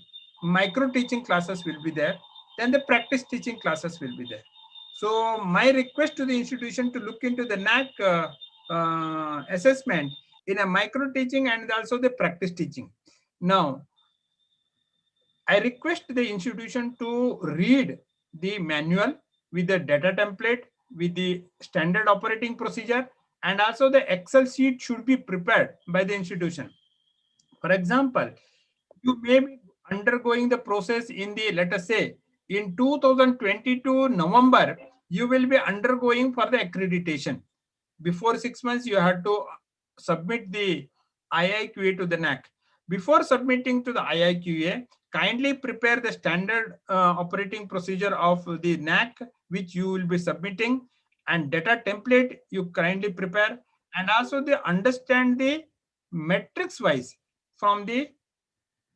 micro teaching classes will be there. Then the practice teaching classes will be there. So my request to the institution to look into the Naac assessment in a micro teaching and also the practice teaching. Now, I request the institution to read the manual with the data template, with the standard operating procedure, and also the Excel sheet should be prepared by the institution. For example, you may be undergoing the process in the, let us say, in 2022 November, you will be undergoing for the accreditation. Before 6 months, you have to submit the IIQA to the Naac. Before submitting to the IIQA, kindly prepare the standard operating procedure of the Naac, which you will be submitting, and data template you kindly prepare, and also they understand the metrics wise from the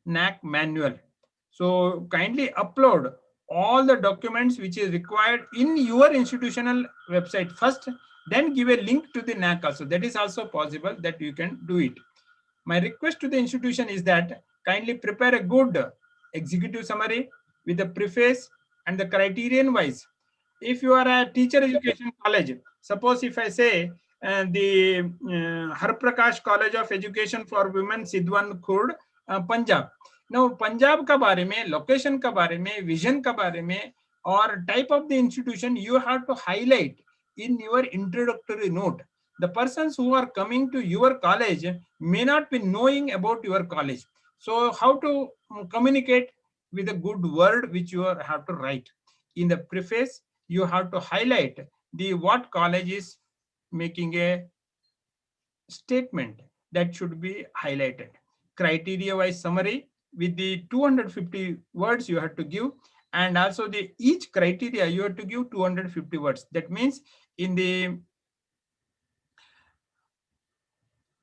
Naac manual. So kindly upload all the documents which is required in your institutional website first, then give a link to the Naac also. That is also possible that you can do it. My request to the institution is that kindly prepare a good executive summary with the preface and the criterion wise. If you are a teacher education college, suppose if I say the Harprakash College of Education for Women, Sidwan Khurd, Punjab. Now, Punjab का बारे में, location का बारे में, vision का बारे में, or type of the institution, you have to highlight in your introductory note. The persons who are coming to your college may not be knowing about your college. So how to communicate with a good word which you have to write. In the preface, you have to highlight the what college is making a statement that should be highlighted. Criteria wise summary with the 250 words you have to give, and also the each criteria you have to give 250 words. That means in the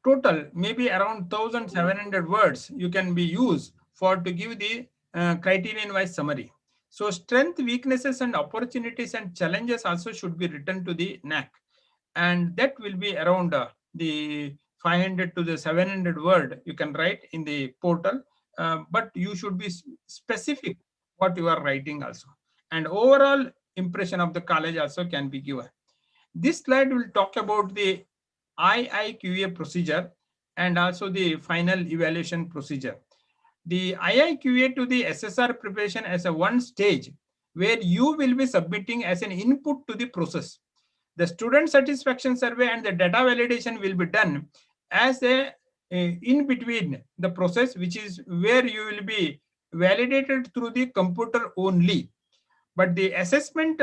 total maybe around 1700 words you can be used for to give the criterion wise summary. So strength, weaknesses and opportunities and challenges also should be written to the Naac, and that will be around the 500 to the 700 word you can write in the portal, but you should be specific what you are writing also, and overall impression of the college also can be given. This slide will talk about the IIQA procedure and also the final evaluation procedure. The IIQA to the SSR preparation as a one stage where you will be submitting as an input to the process. The student satisfaction survey and the data validation will be done as a in between the process, which is where you will be validated through the computer only. But the assessment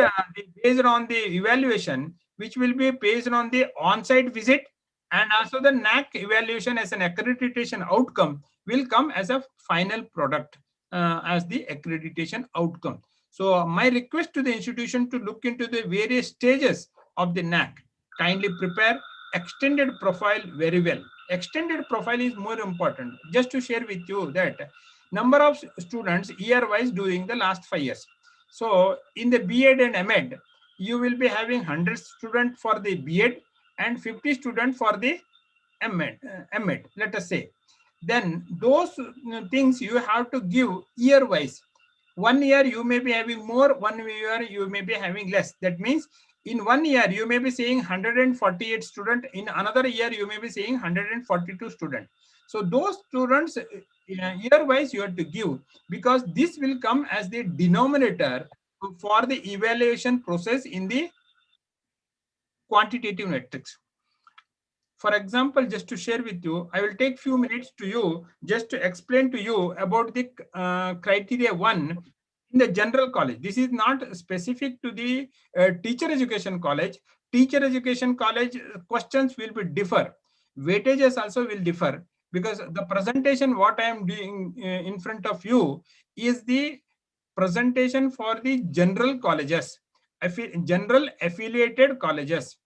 based on the evaluation, which will be based on the on-site visit, and also the Naac evaluation as an accreditation outcome will come as a final product as the accreditation outcome. So my request to the institution to look into the various stages of the Naac. Kindly prepare extended profile very well. Extended profile is more important. Just to share with you that number of students year-wise during the last 5 years. So in the B.Ed and M.Ed, you will be having 100 students for the B.Ed and 50 students for the M.Ed, let us say. Then those things you have to give year-wise. 1 year you may be having more, 1 year you may be having less. That means in 1 year you may be saying 148 students, in another year you may be saying 142 students. So those students year-wise you have to give, because this will come as the denominator for the evaluation process in the quantitative metrics. For example, just to share with you, I will take few minutes to you just to explain to you about the criteria 1 in the general college. This is not specific to the teacher education college. Teacher education college questions will be differ. Weightages also will differ, because the presentation what I am doing in front of you is the presentation for the general colleges, general affiliated colleges.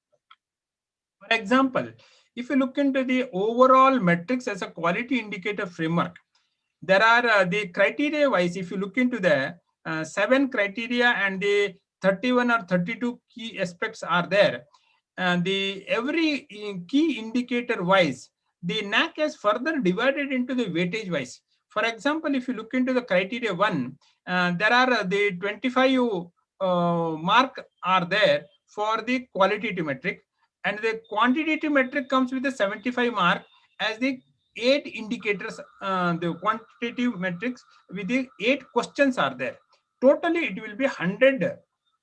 For example, if you look into the overall metrics as a quality indicator framework, there are the criteria wise. If you look into the 7 criteria and the 31 or 32 key aspects are there, and the every key indicator wise, the NAAC has further divided into the weightage wise. For example, if you look into the criteria 1, there are the 25 mark are there for the qualitative metric, and the quantitative metric comes with a 75 mark as the 8 indicators. The quantitative metrics with the 8 questions are there. Totally it will be 100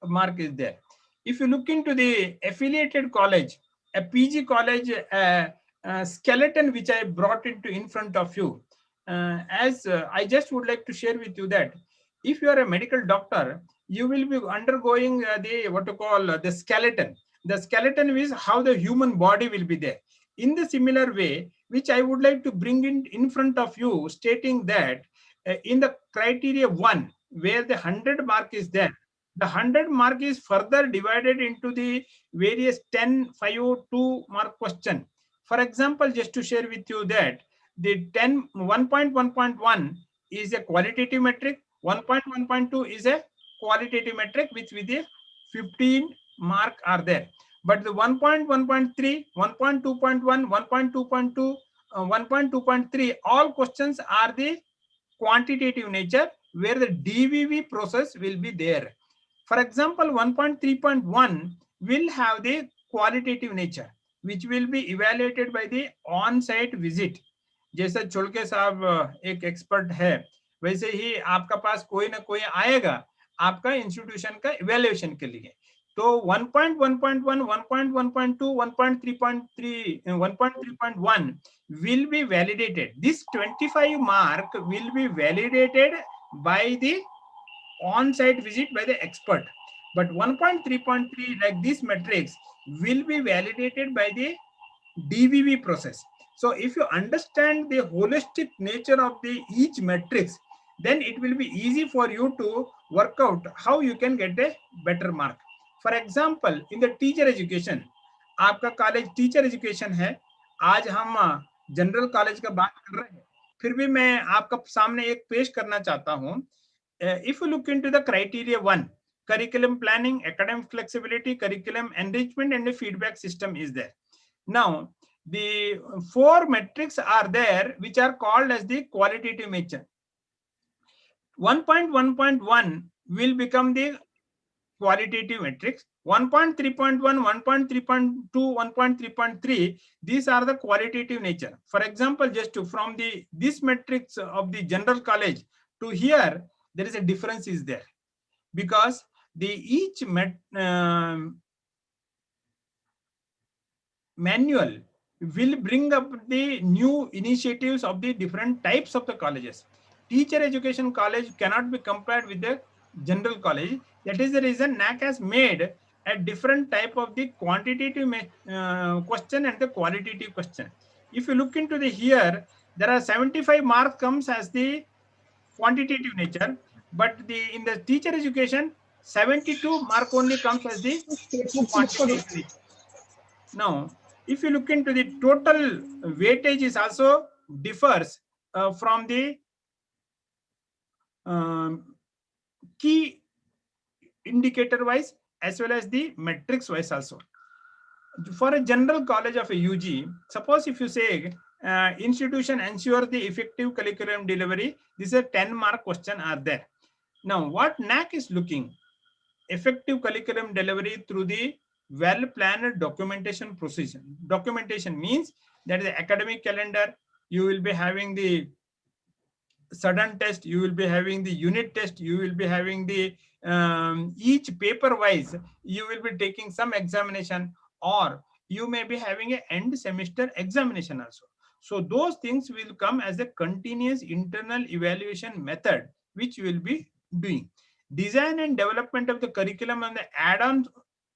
mark is there. If you look into the affiliated college, a PG college skeleton which I brought into in front of you, I just would like to share with you that if you are a medical doctor, you will be undergoing the what to call the skeleton. The skeleton is how the human body will be there. In the similar way, which I would like to bring in front of you, stating that in the criteria 1, where the 100 mark is there, the 100 mark is further divided into the various 10, 5, 2 mark question. For example, just to share with you that the 1.1.1 is a qualitative metric, 1.1.2 is a qualitative metric, which with the 15 mark are there. But the 1.1.3, 1.2.1, 1.2.2, 1.2.3, all questions are the quantitative nature, where the DVV process will be there. For example, 1.3.1 will have the qualitative nature, which will be evaluated by the on-site visit. जैसे चोलके साहब एक expert है, वैसे ही आपका पास कोई ना कोई आएगा आपका इंस्टीट्यूशन का इवैल्यूएशन के लिए. तो 1.1.1, 1.1.2, 1.3.3, 1.3.1 will be validated. This 25 mark will be validated by the on-site visit by the expert. But 1.3.3, like these metrics, will be validated by the DVV process. So if you understand the holistic nature of the each metrics, then it will be easy for you to work out how you can get a better mark. For example, in the teacher education, आपका college teacher education है, आज हम general college का बात कर रहे हैं, फिर भी मैं आपका सामने एक पेश करना चाहता हूं. If you look into the criteria 1, curriculum planning, academic flexibility, curriculum enrichment, and the feedback system is there. Now, the 4 metrics are there which are called as the qualitative nature. 1.1.1 will become the qualitative metrics. 1.3.1, 1.3.2, 1.3.3, these are the qualitative nature. For example, just from this metrics of the general college to here, there is a difference is there, because each manual will bring up the new initiatives of the different types of the colleges. Teacher education college cannot be compared with the general college. That is the reason NAAC has made a different type of the quantitative question and the qualitative question. If you look into the here, there are 75 marks comes as the quantitative nature, but in the teacher education, 72 mark only comes as the quantitative nature. Now, if you look into the total weightage is also differs from the key indicator wise as well as the metrics wise also. For a general college of a UG, suppose if you say institution ensure the effective curriculum delivery, this is a 10 mark question are there. Now, what NAAC is looking, effective curriculum delivery through the well-planned documentation procedure. Documentation means that the academic calendar, you will be having the sudden test, you will be having the unit test, you will be having the each paper wise, you will be taking some examination. or you may be having an end semester examination also. So those things will come as a continuous internal evaluation method, which you will be doing. Design and development of the curriculum and the add-on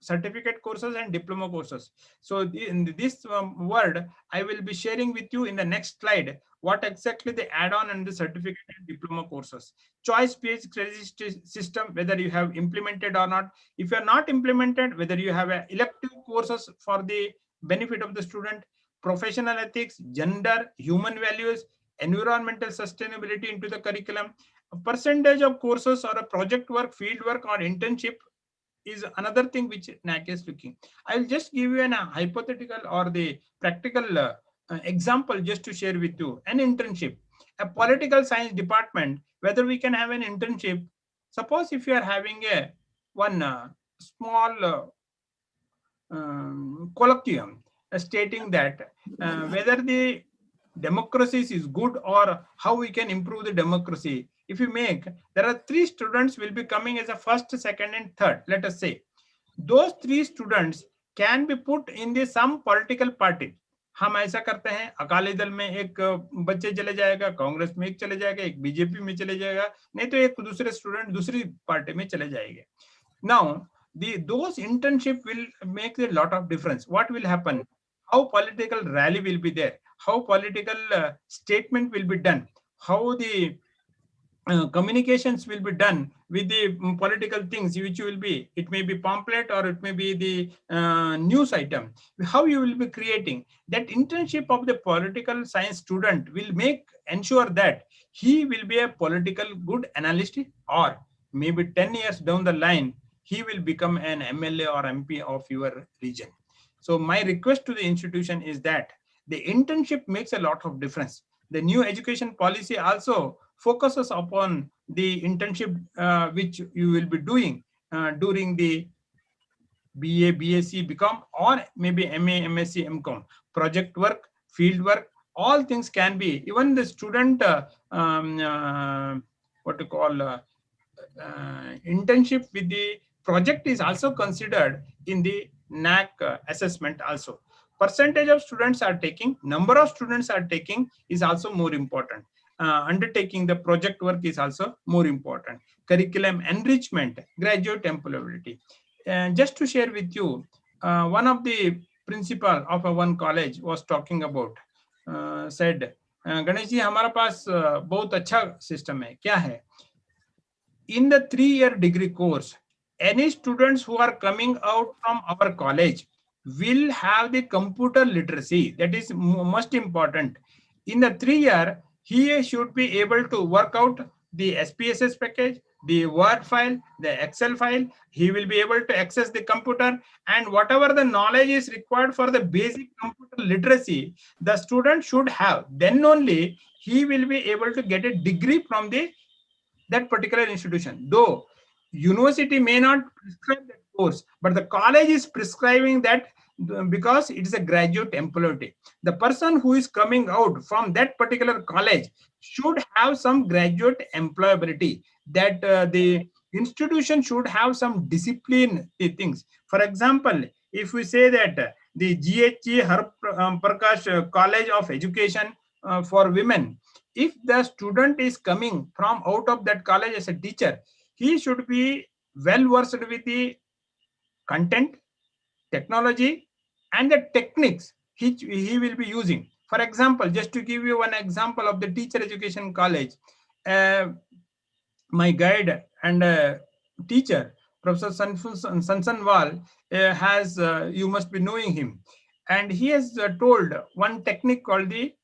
certificate courses and diploma courses. So in this word, I will be sharing with you in the next slide what exactly the add-on and the certificate and diploma courses. Choice-based credit system, whether you have implemented or not. If you are not implemented, whether you have elective courses for the benefit of the student, professional ethics, gender, human values, environmental sustainability into the curriculum. A percentage of courses or a project work, field work, or internship is another thing which Naac is looking. I'll just give you a hypothetical or the practical example just to share with you. An internship, a political science department, whether we can have an internship. Suppose if you are having a one small colloquium stating that whether the democracy is good or how we can improve the democracy. If you make, there are 3 students will be coming as a first, second, and third. Let us say those 3 students can be put in the some political party. हम ऐसा करते हैं, अकाली दल में एक बच्चे चले जाएगा, कांग्रेस में एक चले जाएगा, एक बीजेपी में चले जाएगा, नहीं तो एक दूसरे स्टूडेंट दूसरी पार्टी में चले जाएंगे. Now those internship will make a lot of difference. What will happen? How political rally will be there? How political statement will be done? How the communications will be done with the political things, which will be, it may be pamphlet or it may be the news item. How you will be creating that internship of the political science student will ensure that he will be a political good analyst, or maybe 10 years down the line, he will become an MLA or MP of your region. So my request to the institution is that the internship makes a lot of difference. The new education policy also focuses upon the internship which you will be doing during the BA, BSc, BCom, or maybe MA, MSc, MCom. Project work, field work, all things can be. Even the student, internship with the project is also considered in the Naac assessment also. Percentage of students are taking, number of students are taking is also more important. Undertaking the project work is also more important. Curriculum enrichment, graduate employability. Just to share with you, one of the principal of one college was talking about, said, Ganesh ji हमारा पास बहुत अच्छा system है. क्या है? In the 3-year degree course, any students who are coming out from our college will have the computer literacy. That is most important. In the 3-year, he should be able to work out the SPSS package, the Word file, the Excel file. He will be able to access the computer, and whatever the knowledge is required for the basic computer literacy, the student should have. Then only he will be able to get a degree from that particular institution. Though university may not prescribe that course, but the college is prescribing that because it is a graduate employability. The person who is coming out from that particular college should have some graduate employability, that the institution should have some discipline things. For example, if we say that the GHE Har Prakash College of Education for Women, if the student is coming from out of that college as a teacher, he should be well versed with the content, technology, and the techniques he will be using. For example, just to give you one example of the teacher education college, my guide and teacher, Professor Sansanwal, has, you must be knowing him, and he has told one technique called the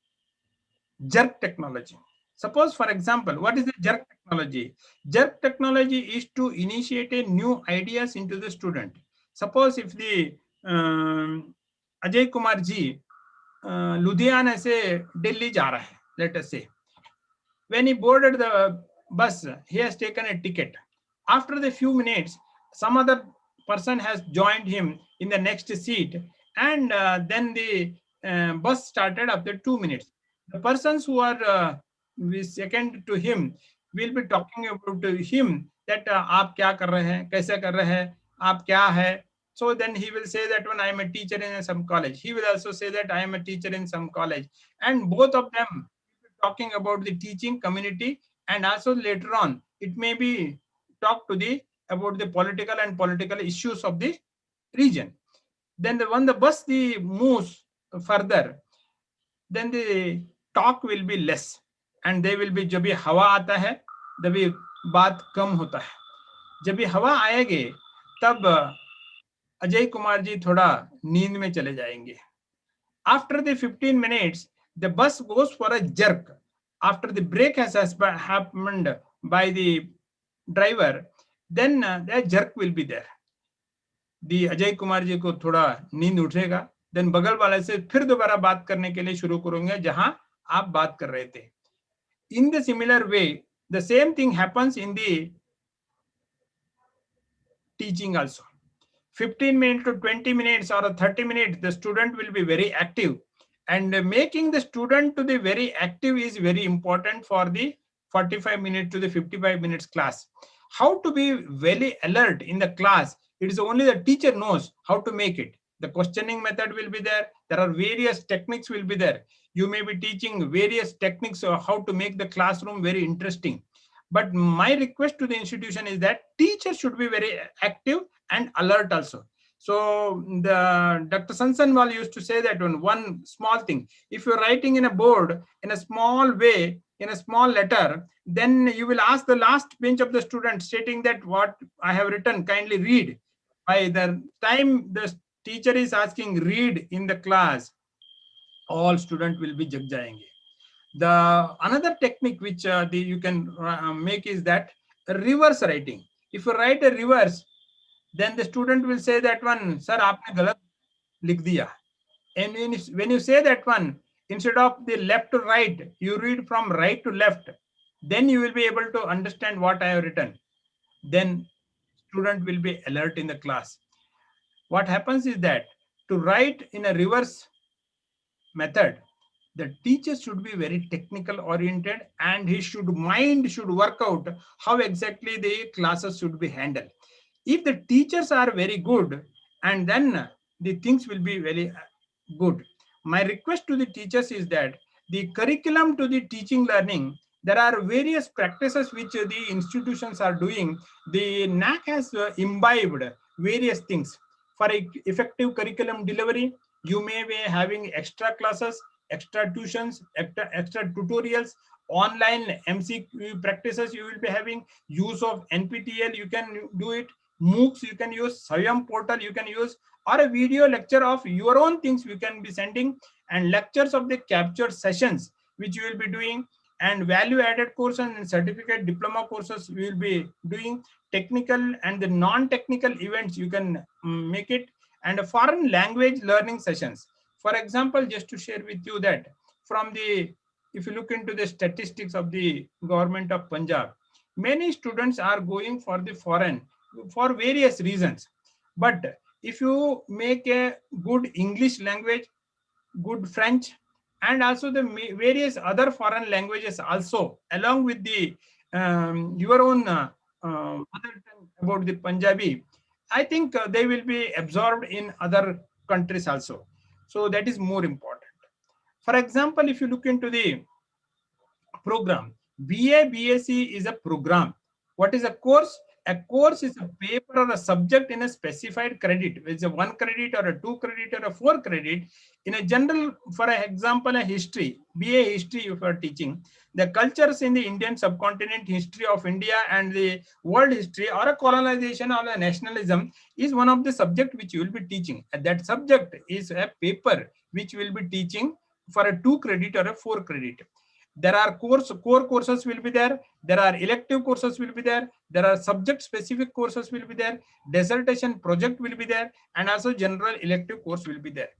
jerk technology. Suppose, for example, what is the jerk technology? Jerk technology is to initiate a new ideas into the student. Suppose if the Ajay Kumar ji Ludhiana से Delhi जा रहा है, let us say, when he boarded the bus, he has taken a ticket. After the few minutes, some other person has joined him in the next seat, and then the bus started after 2 minutes. The persons who are second to him will be talking about to him that आप क्या कर रहे हैं, कैसे कर रहे हैं, आप क्या है, So then he will say that when I am a teacher in some college, he will also say that I am a teacher in some college. And both of them talking about the teaching community, and also later on, it may be talk to about the political issues of the region. Then when the bus moves further, then the talk will be less, and they will be जब भी हवा आता है तभी बात कम होता है. जब भी हवा आएगी तब अजय कुमार जी थोड़ा नींद में चले जाएंगे. After the 15 minutes, the bus goes for a jerk. After the brake has happened by the driver, then the jerk will be there. The Ajay Kumar ji को थोड़ा नींद उठेगा, देन बगल वाले से फिर दोबारा बात करने के लिए शुरू करेंगे जहां आप बात कर रहे थे. In the similar way, the same thing happens in the teaching also. 15 minutes to 20 minutes or 30 minutes, the student will be very active, and making the student to the very active is very important for the 45 minutes to the 55 minutes class. How to be very alert in the class, it is only the teacher knows how to make it. The questioning method will be there. There are various techniques will be there. You may be teaching various techniques of how to make the classroom very interesting. But my request to the institution is that teachers should be very active and alert also. So the Dr. Sansanwal used to say that one small thing, if you're writing in a board in a small way, in a small letter, then you will ask the last bench of the student stating that what I have written, kindly read. By the time the teacher is asking read in the class, all students will be jag jayenge. The another technique which you can make is that reverse writing. If you write a reverse, then the student will say that one, sir, aapne galat likh diya. And when you say that one, instead of the left to right, you read from right to left, then you will be able to understand what I have written. Then student will be alert in the class. What happens is that to write in a reverse method, the teacher should be very technical oriented, and his mind should work out how exactly the classes should be handled. If the teachers are very good, and then the things will be very good. My request to the teachers is that the curriculum to the teaching learning, there are various practices which the institutions are doing. The NAC has imbibed various things. For effective curriculum delivery, you may be having extra classes, extra tuitions, extra tutorials, online MCQ practices you will be having, use of NPTEL, you can do it, MOOCs you can use, Swayam portal you can use, or a video lecture of your own things you can be sending, and lectures of the captured sessions which you will be doing, and value added courses and certificate diploma courses we will be doing, technical and the non-technical events you can make it, and a foreign language learning sessions. For example, just to share with you that if you look into the statistics of the government of Punjab, many students are going for the foreign for various reasons. But if you make a good English language, good French, and also the various other foreign languages also, along with the your own mother tongue about the Punjabi, I think they will be absorbed in other countries also. So that is more important. For example, if you look into the program, BA, BSc is a program. What is a course? A course is a paper or a subject in a specified credit. It's a 1 credit or a 2 credit or a 4 credit. In a general, for example, a history, BA history if you are teaching, the cultures in the Indian subcontinent, history of India and the world history, or a colonization or a nationalism is one of the subject which you will be teaching. And that subject is a paper which you will be teaching for a 2 credit or a 4 credit. There are core courses will be there. There are elective courses will be there. There are subject specific courses will be there. Dissertation project will be there, and also general elective course will be there.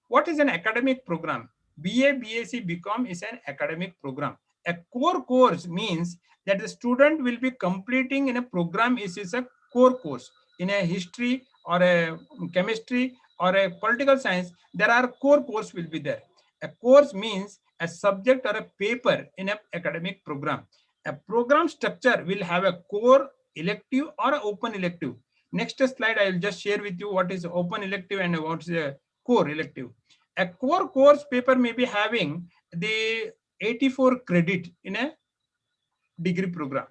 What is an academic program? BA, BSc, BCom is an academic program. A core course means that the student will be completing in a program is a core course. In a history or a chemistry or a political science, there are core course will be there. A course means a subject or a paper in an academic program. A program structure will have a core, elective or an open elective. Next slide, I will just share with you what is open elective and what is a core elective. A core course paper may be having the 84 credit in a degree program.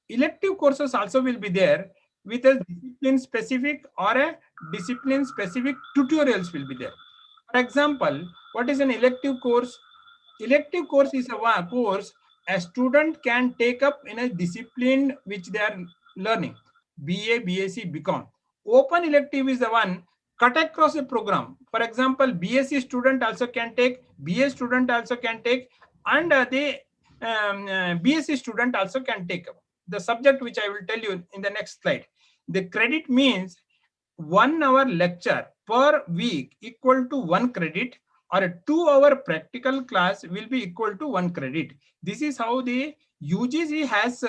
Elective courses also will be there with a discipline specific or a discipline specific tutorials will be there. For example, what is an elective course? Elective course is a course a student can take up in a discipline which they are learning. BA, BSc, BCom. Open elective is the one cut across a program. For example, BSc student also can take, BA student also can take, and the BSc student also can take up the subject which I will tell you in the next slide. The credit means 1 hour lecture per week equal to 1 credit, or a 2-hour practical class will be equal to 1 credit. This is how the UGC has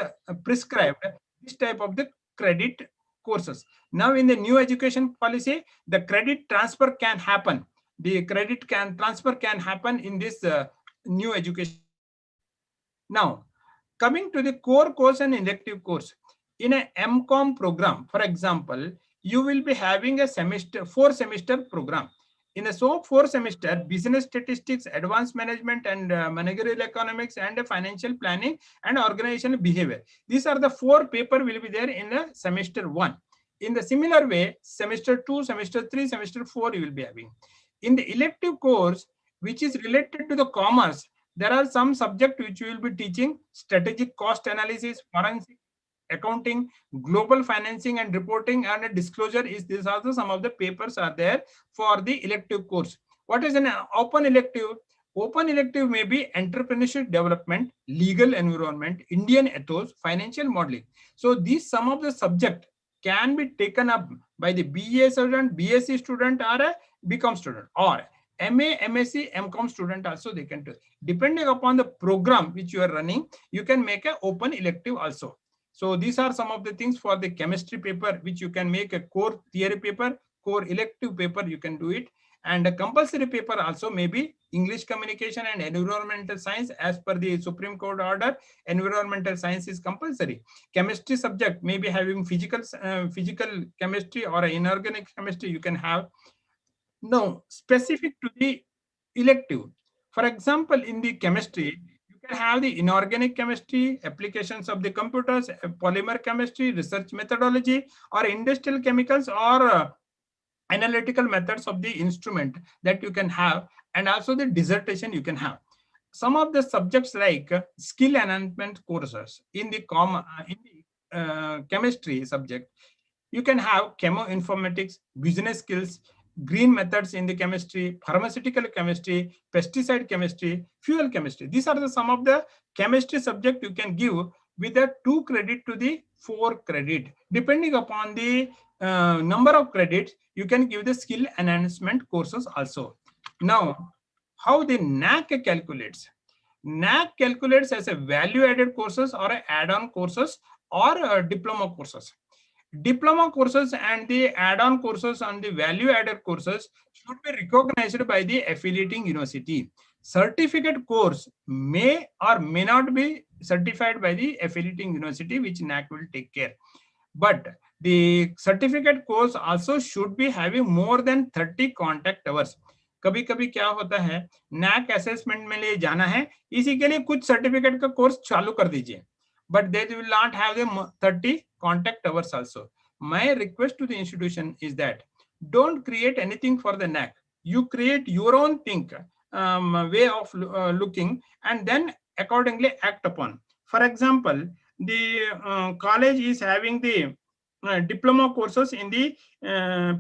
prescribed this type of the credit courses. Now in the new education policy, the credit transfer can happen. The credit transfer can happen in this new education. Now, coming to the core course and elective course. In a MCOM program, for example, you will be having a 4-semester program. In a 4-semester, business statistics, advanced management and managerial economics and financial planning and organizational behavior. These are the 4 papers will be there in the semester 1. In the similar way, semester 2, semester 3, semester 4 you will be having. In the elective course, which is related to the commerce, there are some subjects which we will be teaching: strategic cost analysis, forensic accounting, global financing and reporting, and disclosure. These are some of the papers are there for the elective course. What is an open elective? Open elective may be entrepreneurship development, legal environment, Indian ethos, financial modeling. So these some of the subject can be taken up by the BA student, BSc student, or a BCom student, or MA, MSc, MCom student also they can do. Depending upon the program which you are running, you can make an open elective also. So these are some of the things for the chemistry paper, which you can make a core theory paper, core elective paper, you can do it. And a compulsory paper also may be English communication and environmental science. As per the Supreme Court order, environmental science is compulsory. Chemistry subject may be having physical chemistry or inorganic chemistry you can have. Now, specific to the elective, for example, in the chemistry, you can have the inorganic chemistry, applications of the computers, polymer chemistry, research methodology, or industrial chemicals, or analytical methods of the instrument that you can have, and also the dissertation you can have. Some of the subjects like skill enhancement courses in the chemistry subject, you can have chemoinformatics, business skills, green methods in the chemistry, pharmaceutical chemistry, pesticide chemistry, fuel chemistry. These are some of the chemistry subject you can give with a 2 credit to the 4 credit. Depending upon the number of credits, you can give the skill enhancement courses also. Now, how the NAAC calculates? NAAC calculates as a value-added courses or add-on courses or diploma courses. Diploma courses and the add-on courses and the value-added courses should be recognized by the affiliating university. Certificate course may or may not be certified by the affiliating university, which NAAC will take care. But the certificate course also should be having more than 30 contact hours. कभी कभी क्या होता है, NAAC assessment में ले जाना है, इसी के लिए कुछ सर्टिफिकेट का कोर्स चालू कर दीजिए, but they will not have the 30 contact hours also. My request to the institution is that don't create anything for the NAAC. You create your own thing, way of looking, and then accordingly act upon. For example, the college is having the diploma courses in the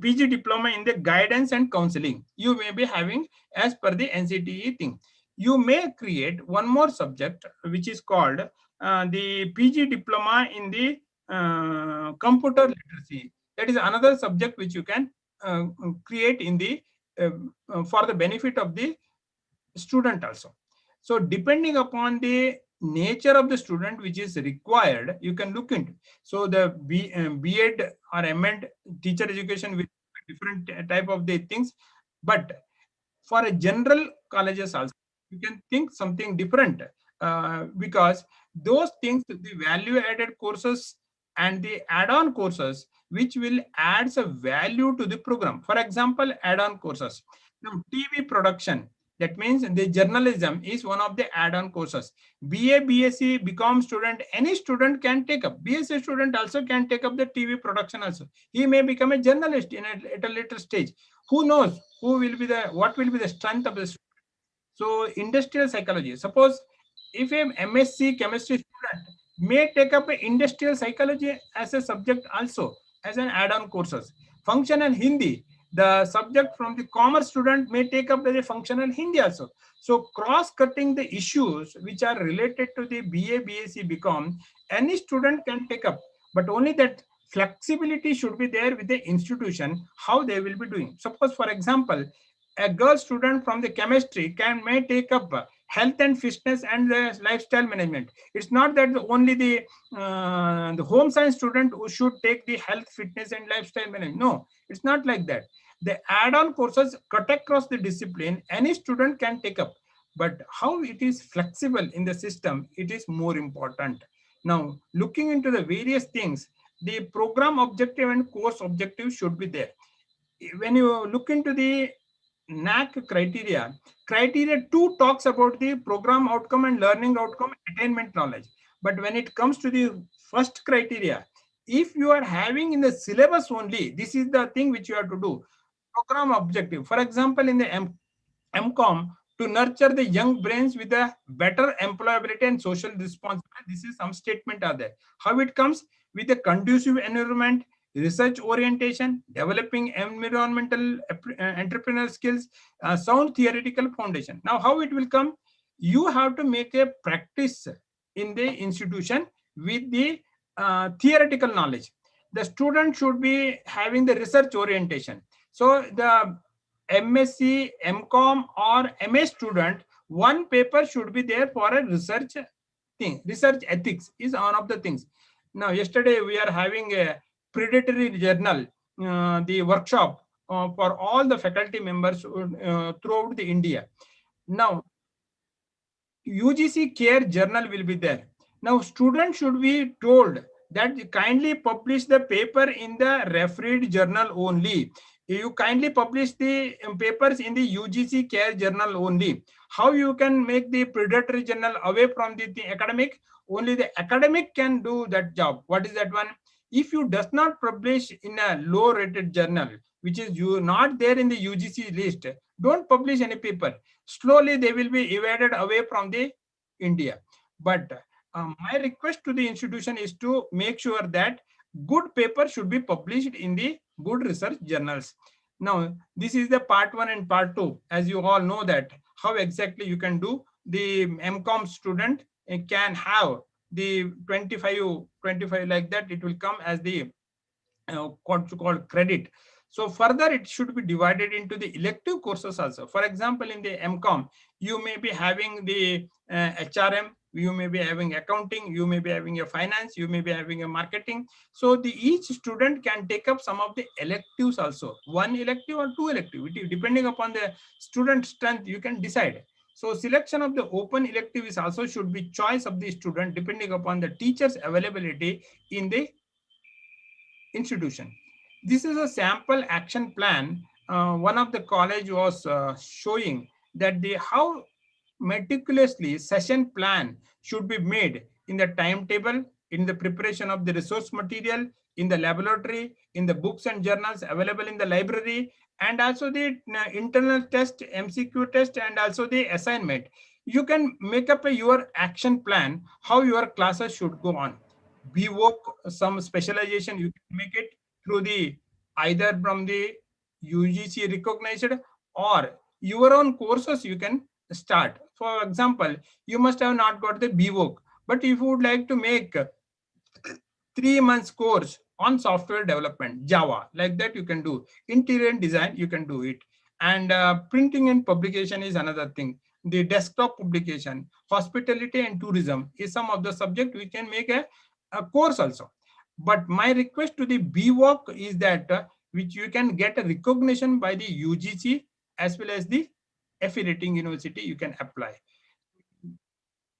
PG diploma in the guidance and counseling. You may be having as per the NCTE thing. You may create one more subject which is called the PG diploma in the computer literacy. That is another subject which you can create in the for the benefit of the student also. So depending upon the nature of the student which is required, you can look into. So the B.Ed or M.Ed teacher education with different type of the things, but for a general colleges also, you can think something different because those things, the value added courses and the add-on courses which will add a value to the program. For example, add-on courses. Now, TV production, that means the journalism is one of the add-on courses. BA, BSc, BCom student, any student can take up. BSc student also can take up the TV production also. He may become a journalist at a later stage. Who knows what will be the strength of the student. So industrial psychology, suppose if a MSc chemistry student may take up industrial psychology as a subject also as an add-on courses. Functional Hindi, the subject from the commerce student may take up as a functional Hindi also. So cross-cutting the issues which are related to the BA, BSc, BCom, any student can take up, but only that flexibility should be there with the institution, how they will be doing. Suppose, for example, a girl student from the chemistry may take up health and fitness and the lifestyle management. It's not that only the home science student who should take the health, fitness and lifestyle management. No, it's not like that. The add-on courses cut across the discipline, any student can take up. But how it is flexible in the system, it is more important. Now, looking into the various things, the program objective and course objective should be there. When you look into the Naac criteria 2 talks about the program outcome and learning outcome attainment knowledge. But when it comes to the first criteria, if you are having in the syllabus only, this is the thing which you have to do. Program objective. For example, in the MCom, to nurture the young brains with a better employability and social responsibility, this is some statement are there. How it comes? With a conducive environment, research orientation, developing environmental entrepreneurial skills, sound theoretical foundation. Now, how it will come? You have to make a practice in the institution with the theoretical knowledge. The student should be having the research orientation. So the MSc, MCom or MS student, one paper should be there for a research thing. Research ethics is one of the things. Now, yesterday we are having a predatory journal, the workshop for all the faculty members throughout the India. Now, UGC Care Journal will be there. Now, students should be told that kindly publish the paper in the refereed journal only. You kindly publish the papers in the UGC Care Journal only. How you can make the predatory journal away from the academic? Only the academic can do that job. What is that one? If you does not publish in a low rated journal, which is not there in the UGC list, don't publish any paper. Slowly they will be evaded away from the India. But my request to the institution is to make sure that good paper should be published in the good research journals. Now, this is the part 1 and part 2. As you all know that how exactly you can do. The MCom student can have the 25 like that. It will come as the called credit. So further, it should be divided into the elective courses also. For example, in the MCom, you may be having the HRM, you may be having accounting, you may be having a finance, you may be having a marketing. So each student can take up some of the electives also. 1 elective or 2 elective, depending upon the student strength, you can decide. So selection of the open elective is also should be choice of the student depending upon the teacher's availability in the institution. This is a sample action plan. One of the college was showing that how meticulously session plan should be made in the timetable, in the preparation of the resource material, in the laboratory, in the books and journals available in the library, and also the internal test, MCQ test, and also the assignment. You can make up your action plan, how your classes should go on. BWOC, some specialization, you can make it through the either from the UGC recognized or your own courses you can start. For example, you must have not got the BWOC, but if you would like to make 3 months course on software development, Java, like that you can do. Interior design, you can do it. And printing and publication is another thing. The desktop publication, hospitality and tourism is some of the subject we can make a course also. But my request to the BWOC is that which you can get a recognition by the UGC as well as the affiliating university you can apply.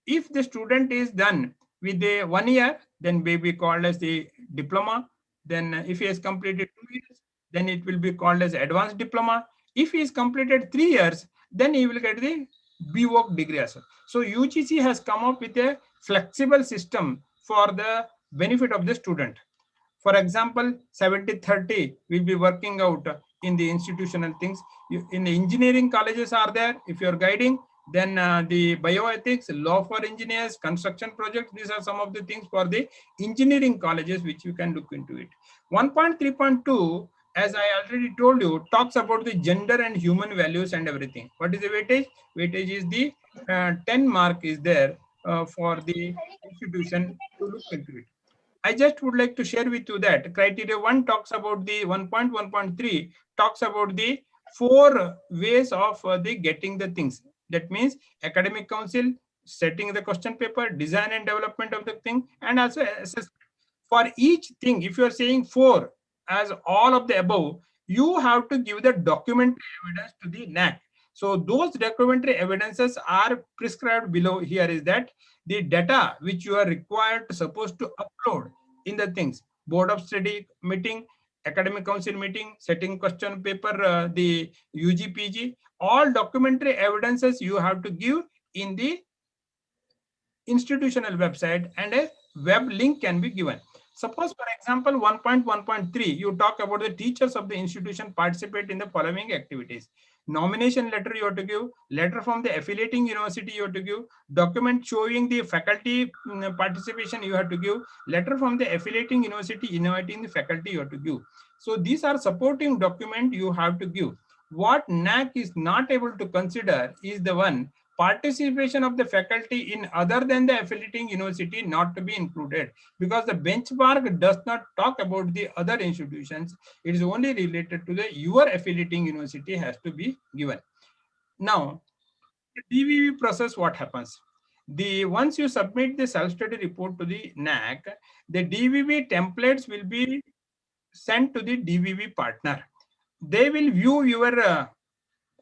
If the student is done with the 1 year, then may be called as the diploma. Then if he has completed 2 years, then it will be called as advanced diploma. If he has completed 3 years, then he will get the BVoc degree as well. So UGC has come up with a flexible system for the benefit of the student. For example, 70-30 will be working out in the institutional things. In the engineering colleges are there, if you are guiding, then the bioethics, law for engineers, construction projects, these are some of the things for the engineering colleges which you can look into it. 1.3.2, as I already told you, talks about the gender and human values and everything. What is the weightage? Weightage is the 10 mark is there for the institution to look into it. I just would like to share with you that criteria 1 talks about the 1.1.3 talks about the 4 ways of the getting the things. That means academic council, setting the question paper, design and development of the thing, and also assessment. For each thing, if you are saying 4 as all of the above, you have to give the documentary evidence to the Naac. So those documentary evidences are prescribed below. Here is that the data which you are required to supposed to upload in the things, board of study meeting, academic council meeting, setting question paper, the UGPG, all documentary evidences you have to give in the institutional website, and a web link can be given. Suppose, for example, 1.1.3, you talk about the teachers of the institution participate in the following activities. Nomination letter you have to give, letter from the affiliating university you have to give, document showing the faculty participation you have to give, letter from the affiliating university inviting the faculty you have to give. So these are supporting document you have to give. What Naac is not able to consider is the one participation of the faculty in other than the affiliating university not to be included, because the benchmark does not talk about the other institutions. It is only related to the your affiliating university has to be given. Now, the DVV process, what happens? Once you submit the self-study report to the Naac, the DVV templates will be sent to the DVV partner. They will view your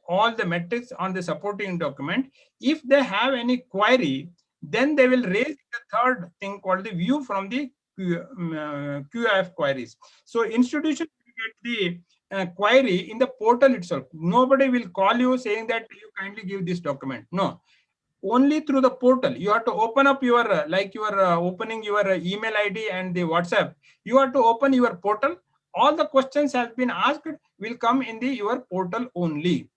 all the metrics on the supporting document. If they have any query, then they will raise the third thing called the view from the QF queries. So institution will get the query in the portal itself. Nobody will call you saying that you kindly give this document. No, only through the portal. You have to open up your, like you are opening your email ID and the WhatsApp. You have to open your portal. All the questions has been asked will come in your portal only.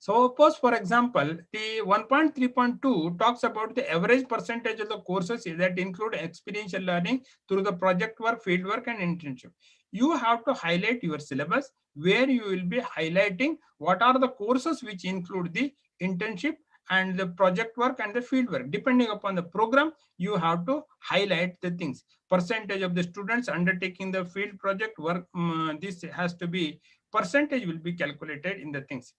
So suppose, for example, the 1.3.2 talks about the average percentage of the courses that include experiential learning through the project work, field work, and internship. You have to highlight your syllabus where you will be highlighting what are the courses which include the internship and the project work and the field work. Depending upon the program, you have to highlight the things. Percentage of the students undertaking the field project work, this has to be, percentage will be calculated in the things.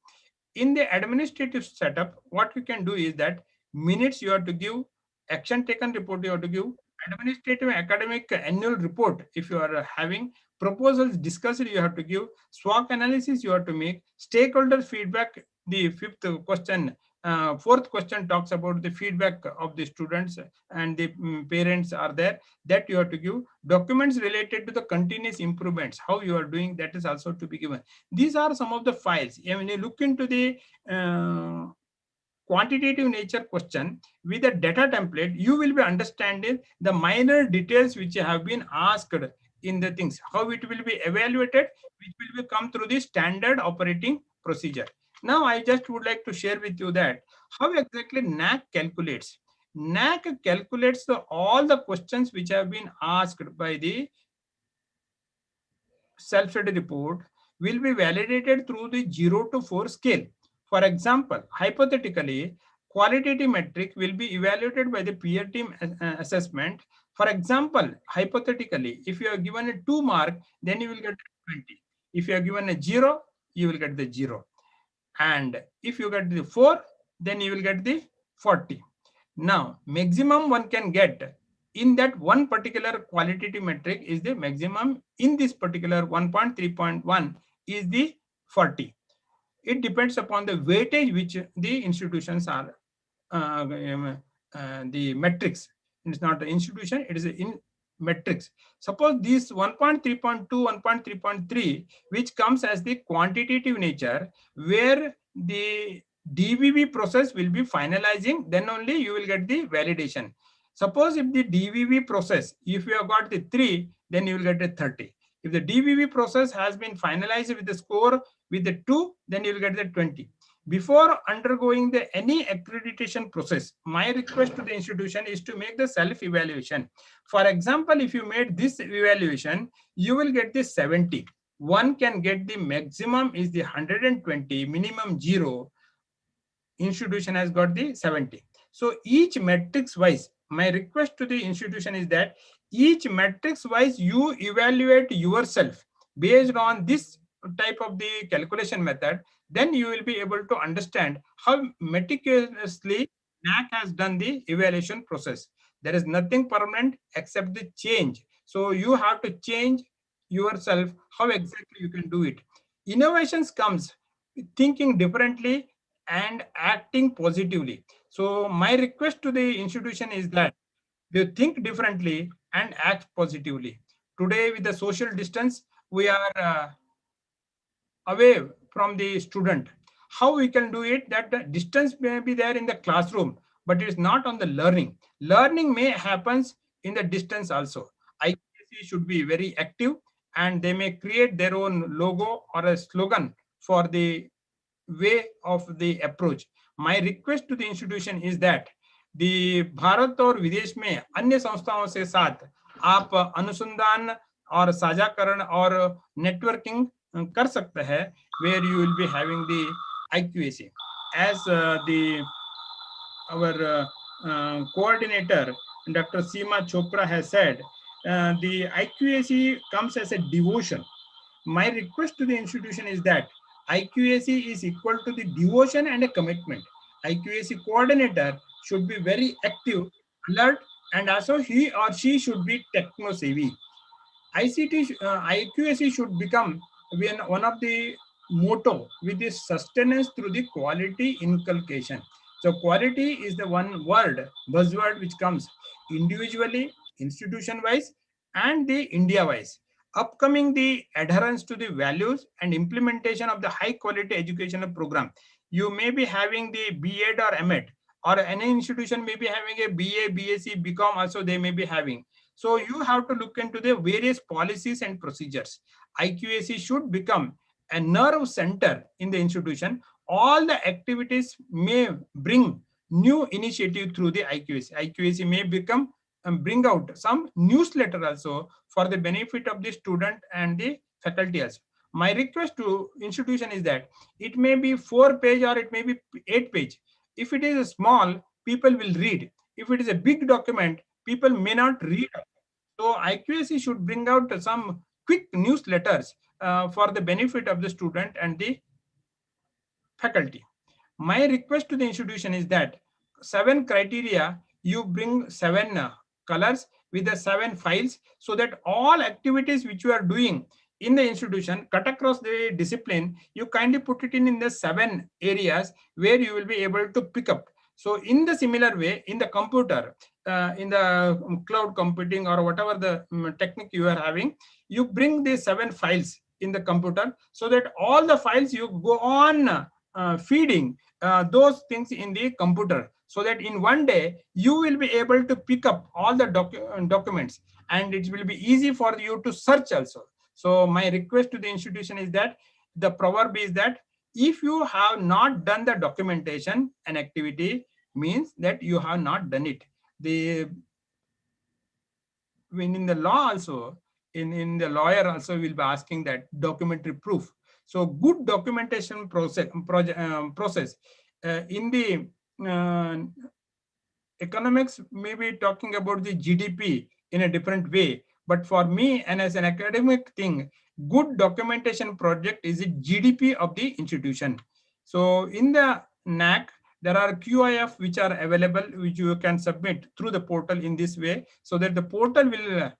In the administrative setup, what you can do is that minutes you have to give, action taken report you have to give, administrative academic annual report if you are having, proposals discussed you have to give, SWOT analysis you have to make, stakeholder feedback. The fifth question, fourth question talks about the feedback of the students and the parents are there, that you have to give. Documents related to the continuous improvements, how you are doing, that is also to be given. These are some of the files. When you look into the quantitative nature question with a data template, you will be understanding the minor details which have been asked in the things, how it will be evaluated, which will be come through the standard operating procedure. Now, I just would like to share with you that how exactly Naac calculates. Naac calculates all the questions which have been asked by the self-study report will be validated through the 0 to 4 scale. For example, hypothetically, qualitative metric will be evaluated by the peer team assessment. For example, hypothetically, if you are given a 2 mark, then you will get 20. If you are given a 0, you will get the 0. And if you get the 4, then you will get the 40. Now, maximum one can get in that one particular qualitative metric is the maximum in this particular 1.3.1 is the 40. It depends upon the weightage which the institutions are, the metrics. It's not the institution, it is in metrics. Suppose this 1.3.2, 1.3.3, which comes as the quantitative nature, where the DVV process will be finalizing, then only you will get the validation. Suppose if the DVV process, if you have got the 3, then you will get the 30. If the DVV process has been finalized with the score with the 2, then you will get the 20. Before undergoing any accreditation process, my request to the institution is to make the self-evaluation. For example, if you made this evaluation, you will get the 70. One can get the maximum is the 120, minimum 0. Institution has got the 70. So each matrix wise, my request to the institution is that each matrix wise you evaluate yourself based on this type of the calculation method, then you will be able to understand how meticulously NAAC has done the evaluation process. There is nothing permanent except the change. So you have to change yourself how exactly you can do it. Innovations comes thinking differently and acting positively. So my request to the institution is that they think differently and act positively. Today with the social distance, we are away from the student. How we can do it? That the distance may be there in the classroom, but it is not on the learning. Learning may happen in the distance also. IQAC should be very active, and they may create their own logo or a slogan for the way of the approach. My request to the institution is that the Bharat और विदेश में अन्य संस्थाओं से साथ आप अनुसंधान और साझाकरण और नेटवर्किंग कर सकते हैं, where you will be having the IQAC. As our coordinator Dr. Seema Chopra has said, the IQAC comes as a devotion. My request to the institution is that IQAC is equal to the devotion and a commitment. IQAC coordinator should be very active, alert, and also he or she should be techno-savvy. IQAC should become one of the motto with the sustenance through the quality inculcation. So quality is the one word, buzzword, which comes individually, institution-wise, and the India-wise. Upcoming the adherence to the values and implementation of the high quality educational program. You may be having the B.Ed or M.Ed, or any institution may be having a BA, BSc, BCom also they may be having. So you have to look into the various policies and procedures. IQAC should become a nerve center in the institution. All the activities may bring new initiative through the IQAC. IQAC may become bring out some newsletter also for the benefit of the student and the faculty also. My request to institution is that it may be 4-page or it may be 8-page. If it is small, people will read. If it is a big document, people may not read. So IQAC should bring out some quick newsletters for the benefit of the student and the faculty. My request to the institution is that 7 criteria, you bring 7 colors with the 7 files, so that all activities which you are doing in the institution cut across the discipline, you kindly put it in the 7 areas where you will be able to pick up. So in the similar way, in the computer, in the cloud computing or whatever the technique you are having, you bring the 7 files in the computer, so that all the files you go on feeding those things in the computer, so that in one day you will be able to pick up all the documents, and it will be easy for you to search also. So my request to the institution is that the proverb is that if you have not done the documentation, an activity means that you have not done it. When in the law also, in the lawyer also will be asking that documentary proof. So good documentation process in the economics may be talking about the GDP in a different way. But for me, and as an academic thing, good documentation project is the GDP of the institution. So in the NAAC, there are QIF which are available, which you can submit through the portal in this way, so that the portal will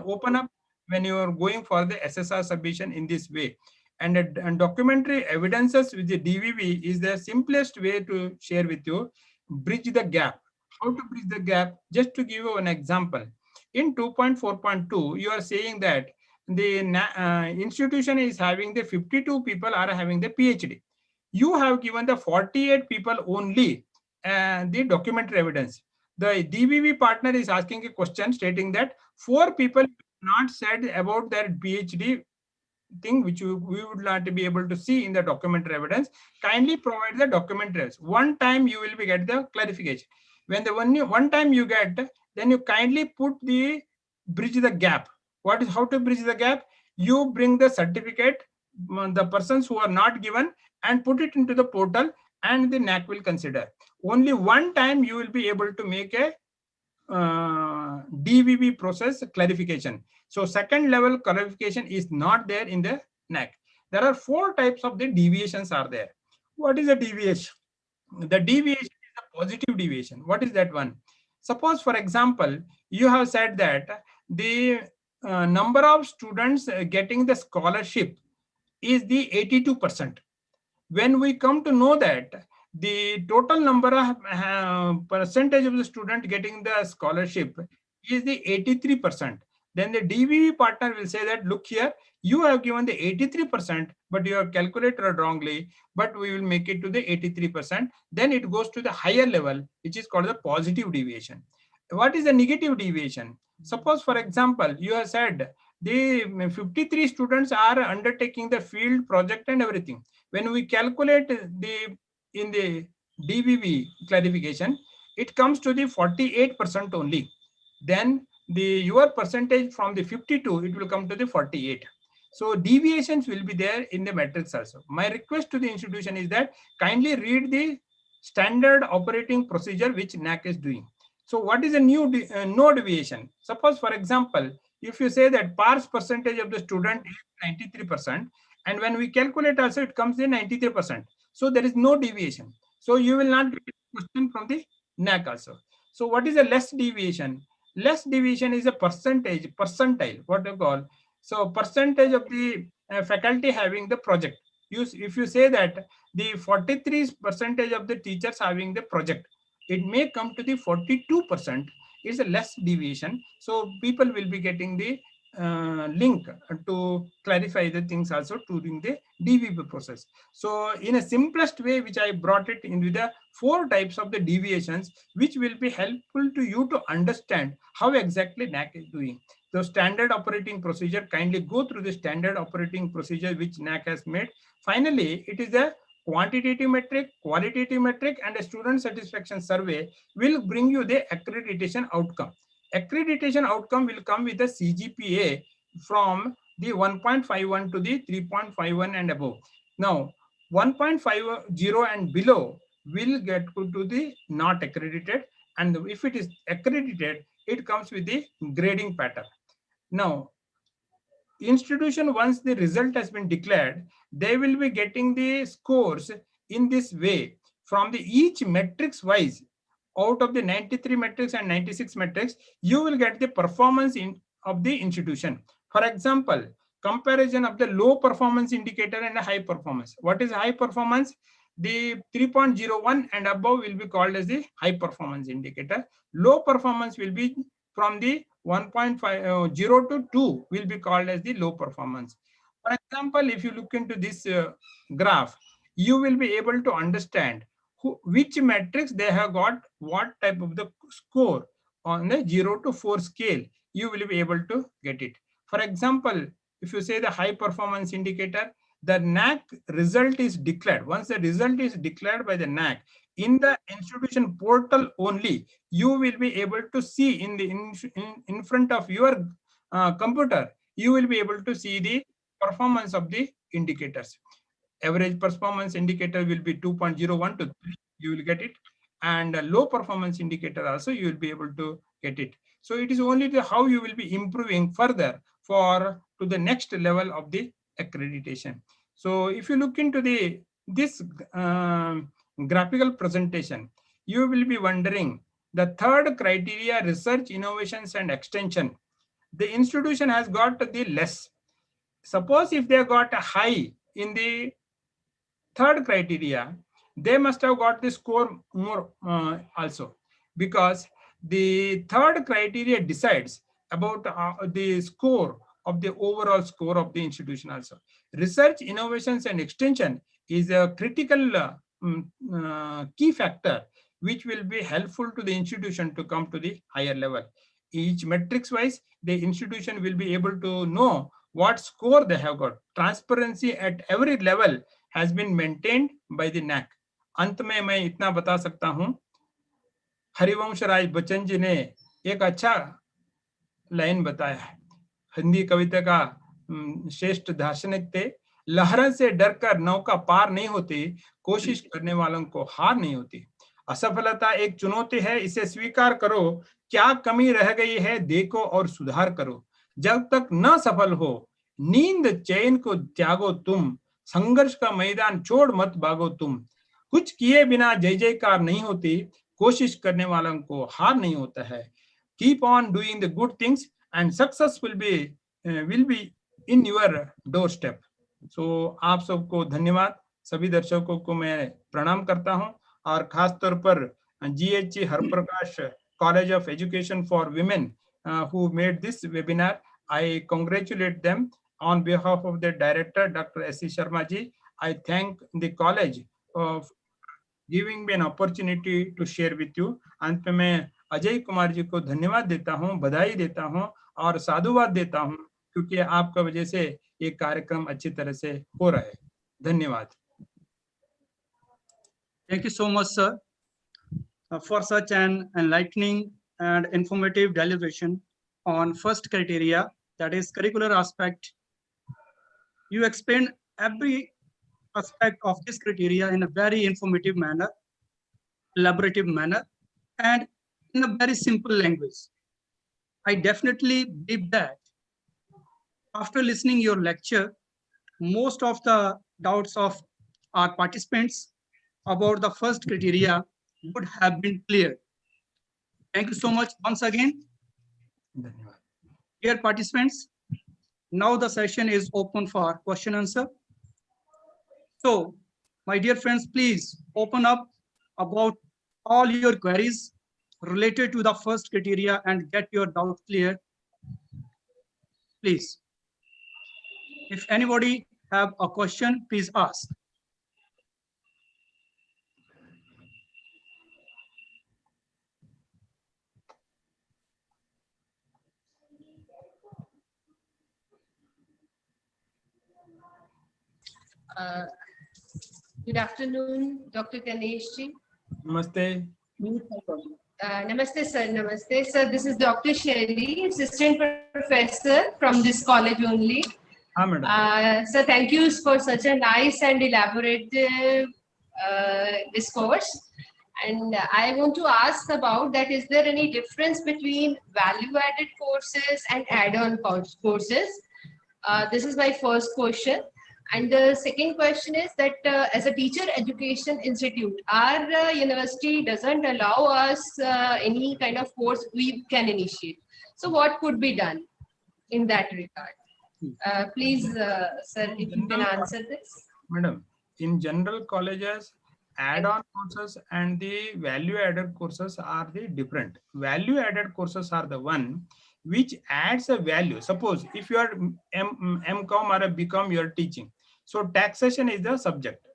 open up when you are going for the SSR submission in this way. And documentary evidences with the DVV is the simplest way to share with you, bridge the gap. how to bridge the gap. Just to give you an example, in 2.4.2, you are saying that the institution is having the 52 people are having the PhD. You have given the 48 people only the documentary evidence. The DBV partner is asking a question stating that 4 people not said about their PhD thing, which we would not be able to see in the documentary evidence. Kindly provide the documentary evidence. One time you will be get the clarification. When the one time you get, then you kindly put the bridge the gap. What is how to bridge the gap? You bring the certificate, the persons who are not given, and put it into the portal, and the NAAC will consider. Only one time you will be able to make a DVB process clarification. So second level clarification is not there in the NAAC. There are 4 types of the deviations are there. What is a deviation? The deviation is a positive deviation. What is that one? Suppose, for example, you have said that the number of students getting the scholarship is the 82%. When we come to know that the total number of percentage of the student getting the scholarship is the 83%, then the DVV partner will say that, look here, you have given the 83%, but you have calculated wrongly, but we will make it to the 83%. Then it goes to the higher level, which is called the positive deviation. What is the negative deviation? Suppose, for example, you have said the 53 students are undertaking the field project and everything. When we calculate in the DVV clarification, it comes to the 48% only. Then your percentage from the 52, it will come to the 48. So deviations will be there in the matrix also. My request to the institution is that kindly read the standard operating procedure which NAAC is doing. So what is a new no deviation? Suppose, for example, if you say that pass percentage of the student is 93%, and when we calculate also it comes in 93%. So there is no deviation. So you will not get a question from the NAAC also. So what is a less deviation? Less deviation is a percentile, what you call. So percentage of the faculty having the project. If you say that the 43% of the teachers having the project, it may come to the 42%. It's a less deviation. So people will be getting the link to clarify the things also during the DVB process. So in a simplest way, which I brought it in with the 4 types of the deviations, which will be helpful to you to understand how exactly NAAC is doing. So standard operating procedure, kindly go through the standard operating procedure which NAAC has made. Finally, it is a quantitative metric, qualitative metric, and a student satisfaction survey will bring you the accreditation outcome. Accreditation outcome will come with a CGPA from the 1.51 to the 3.51 and above. Now, 1.50 and below will get to the not accredited, and if it is accredited, it comes with the grading pattern. Now, institution, once the result has been declared, they will be getting the scores in this way from the each metrics wise. Out of the 93 metrics and 96 metrics, you will get the performance of the institution. For example, comparison of the low performance indicator and a high performance. What is high performance? The 3.01 and above will be called as the high performance indicator. Low performance will be from the 1.50 to 2 will be called as the low performance. For example, if you look into this graph, you will be able to understand which metrics they have got what type of the score on the 0 to 4 scale. You will be able to get it. For example, if you say the high performance indicator, the NAAC result is declared. Once the result is declared by the NAAC, in the institution portal only, you will be able to see in front of your computer, you will be able to see the performance of the indicators. Average performance indicator will be 2.01 to 3, you will get it. And a low performance indicator also, you will be able to get it. So it is only how you will be improving further to the next level of the accreditation. So if you look into this graphical presentation, you will be wondering the third criteria, research, innovations, and extension. The institution has got the less. Suppose if they got a high in the third criteria, they must have got the score more also. because the third criteria decides about the score of the overall score of the institution also. Research, innovations and extension is a critical key factor which will be helpful to the institution to come to the higher level. Each metrics wise, the institution will be able to know what score they have got. Transparency at every level has been maintained by the NAC. अंत में मैं इतना बता सकता हूं, हरिवंश राय बच्चन जी ने एक अच्छा लाइन बताया है, हिंदी कविता का श्रेष्ठ दार्शनिक थे। लहरों से डरकर नौका पार नहीं होती, कोशिश करने वालों को हार नहीं होती। असफलता एक चुनौती है, इसे स्वीकार करो, क्या कमी रह गई है देखो और सुधार करो। जब तक न सफल हो, नींद चैन को त्यागो तुम, संघर्ष का मैदान छोड़ मत भागो तुम। कुछ किए बिना जय जयकार नहीं होती, कोशिश करने वालों को हार नहीं होता है। Keep on doing the good things and success will be in your doorstep. So आप सबको धन्यवाद, सभी दर्शकों को मैं प्रणाम करता हूं और खास तौर पर GH Harprakash College of Education for Women who made this webinar. I congratulate them on behalf of the director Dr. S.C. Sharma ji. I thank the college of giving me an opportunity to share with you. अंत में मैं अजय कुमार जी को धन्यवाद देता हूं, बधाई देता हूं और साधुवाद देता हूं, क्योंकि आपका वजह से ये कार्यक्रम अच्छी तरह से हो रहा है। धन्यवाद। Thank you so much, sir, for such an enlightening and informative deliberation on first criteria, that is curricular aspect. You explained every aspect of this criteria in a very informative manner, elaborative manner, and in a very simple language. I definitely believe that after listening your lecture, most of the doubts of our participants about the first criteria would have been cleared. Thank you so much once again. Dear participants, now the session is open for question answer. So, my dear friends, please open up about all your queries related to the first criteria and get your doubt clear. Please. If anybody have a question, please ask. Good afternoon, Dr. Ganesh ji. Namaste. Namaste, sir. Namaste, sir. This is Dr. Shelly, assistant professor from this college only. Sir, thank you for such a nice and elaborative discourse. And I want to ask about that, is there any difference between value-added courses and add-on courses? This is my first question. And the second question is that as a teacher education institute, our university doesn't allow us any kind of course we can initiate. So what could be done in that regard? Please, sir, if you can answer this. Madam, in general colleges, add-on courses and the value-added courses are the different. Value-added courses are the one which adds a value. Suppose if you are MCom or a BCom, you are teaching. So taxation is the subject.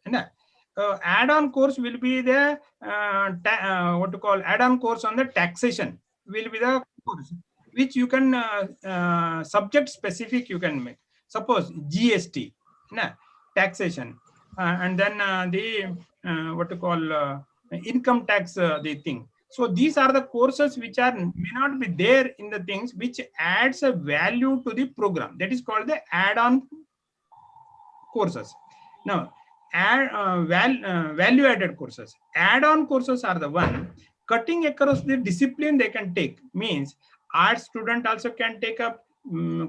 Add-on course will be the add-on course on the taxation will be the course which you can subject specific you can make. Suppose GST, taxation, and then the income tax the thing. So these are the courses which may not be there in the things which adds a value to the program. That is called the add-on courses. Now, value-added courses. Add-on courses are the one cutting across the discipline they can take. Means art student also can take up,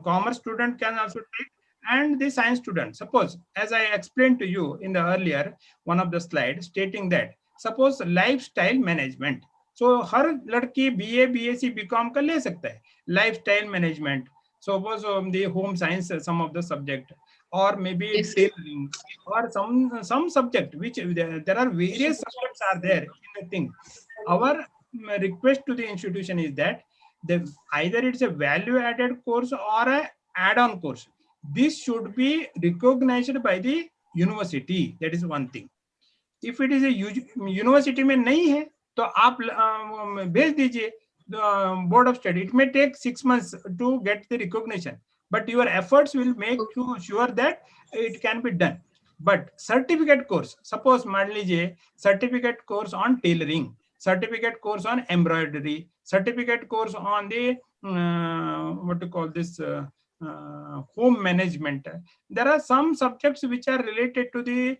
commerce student can also take, and the science student. Suppose, as I explained to you in the earlier one of the slides, stating that suppose lifestyle management. So हर लड़की BA, BSc, BCom का ले सकता है. Lifestyle management. Suppose the home science, some of the subject, or maybe tailoring, or some subject which there are various subjects are there in the thing. Our request to the institution is that either it's a value-added course or a add-on course. This should be recognized by the university. That is one thing. If it is a university में नहीं है तो आप भेज दीजिए board of study. It may take 6 months to get the recognition, but your efforts will make you sure that it can be done. But certificate course, suppose मान लीजिए certificate course on tailoring, certificate course on embroidery, certificate course on the what to call this home management. There are some subjects which are related to the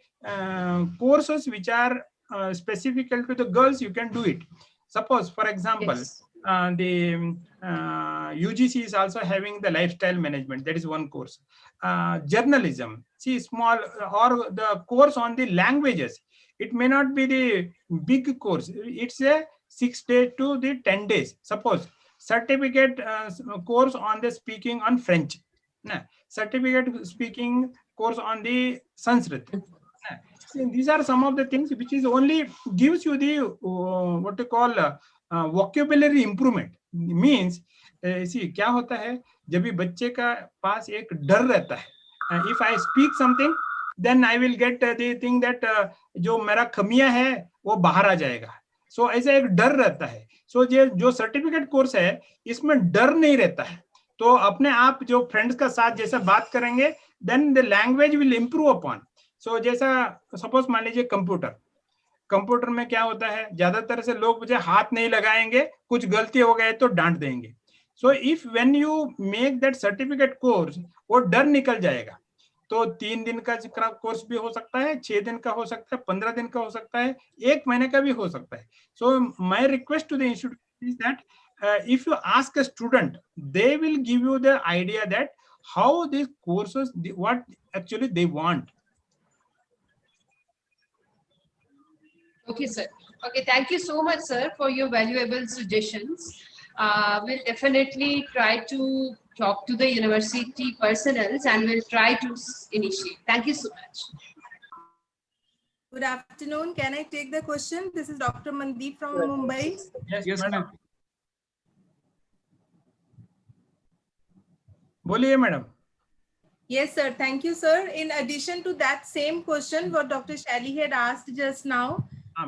courses which are specific to the girls. You can do it. Suppose, for example, yes, the UGC is also having the lifestyle management. That is one course. Journalism, see, small, or the course on the languages. It may not be the big course. It's a 6 days to the 10 days. Suppose certificate course on the speaking on French. Certificate speaking course on the Sanskrit. These are some of the things which is only gives you the what to call vocabulary improvement. Means see क्या होता है जब भी बच्चे का पास एक डर रहता है, if I speak something then I will get the thing that जो मेरा खमिया है वो बाहर आ जाएगा. So ऐसा एक डर रहता है. So ये जो सर्टिफिकेट कोर्स है इसमें डर नहीं रहता है, तो अपने आप जो फ्रेंड्स का साथ जैसा बात करेंगे then the language will improve upon. So जैसा सपोज मान लीजिए कंप्यूटर में क्या होता है, ज्यादातर से लोग मुझे हाथ नहीं लगाएंगे, कुछ गलती हो गए तो डांट देंगे. So if when you make that certificate course, वो डर निकल जाएगा. तो 3 दिन का कोर्स भी हो सकता है, 6 दिन का हो सकता है, 15 दिन का हो सकता है, 1 महीने का भी हो सकता है. So my request to the institute is that if you ask a student, they will give you the idea that how these courses, what actually they want. Okay, sir. Okay, thank you so much, sir, for your valuable suggestions. We'll definitely try to talk to the university personnel and we'll try to initiate. Thank you so much. Good afternoon. Can I take the question? This is Dr. Mandeep from Mumbai. Yes, madam. बोलिए madam. Yes, sir. Thank you, sir. In addition to that same question, what Dr. Shally had asked just now,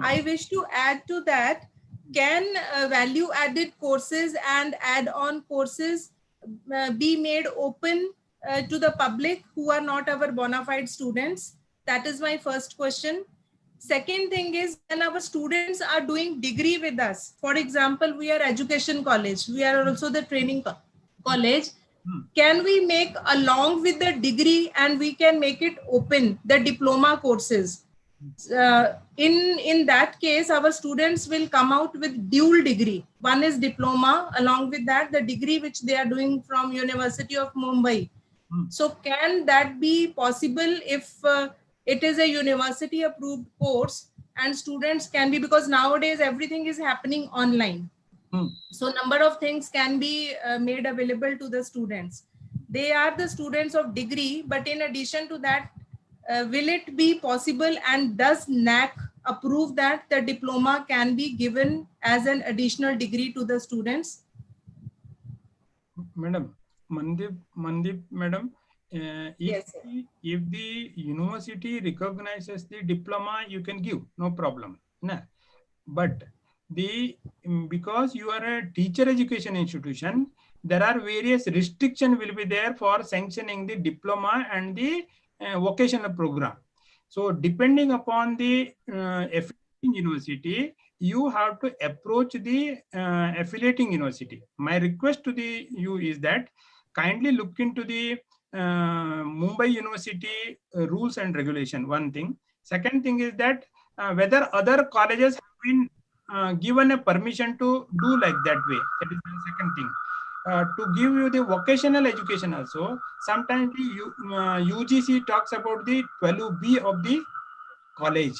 I wish to add to that, can value-added courses and add-on courses be made open to the public who are not our bona fide students? That is my first question. Second thing is, when our students are doing degree with us, for example, we are education college, we are also the training college, can we make along with the degree and we can make it open, the diploma courses? In that case, our students will come out with dual degree. One is diploma, along with that, the degree which they are doing from University of Mumbai. So can that be possible if it is a university approved course and students can be, because nowadays everything is happening online. So number of things can be made available to the students. They are the students of degree, but in addition to that, will it be possible and does NAAC approve that the diploma can be given as an additional degree to the students? Madam, Mandeep, madam, if the university recognizes the diploma, you can give, no problem. Nah. But because you are a teacher education institution, there are various restrictions will be there for sanctioning the diploma and the vocational program. So depending upon the affiliating university, you have to approach the affiliating university. My request to you is that kindly look into the Mumbai University rules and regulation, one thing. Second thing is that whether other colleges have been given a permission to do like that way. That is the second thing. To give you the vocational education also, sometimes the UGC talks about the 12B of the college.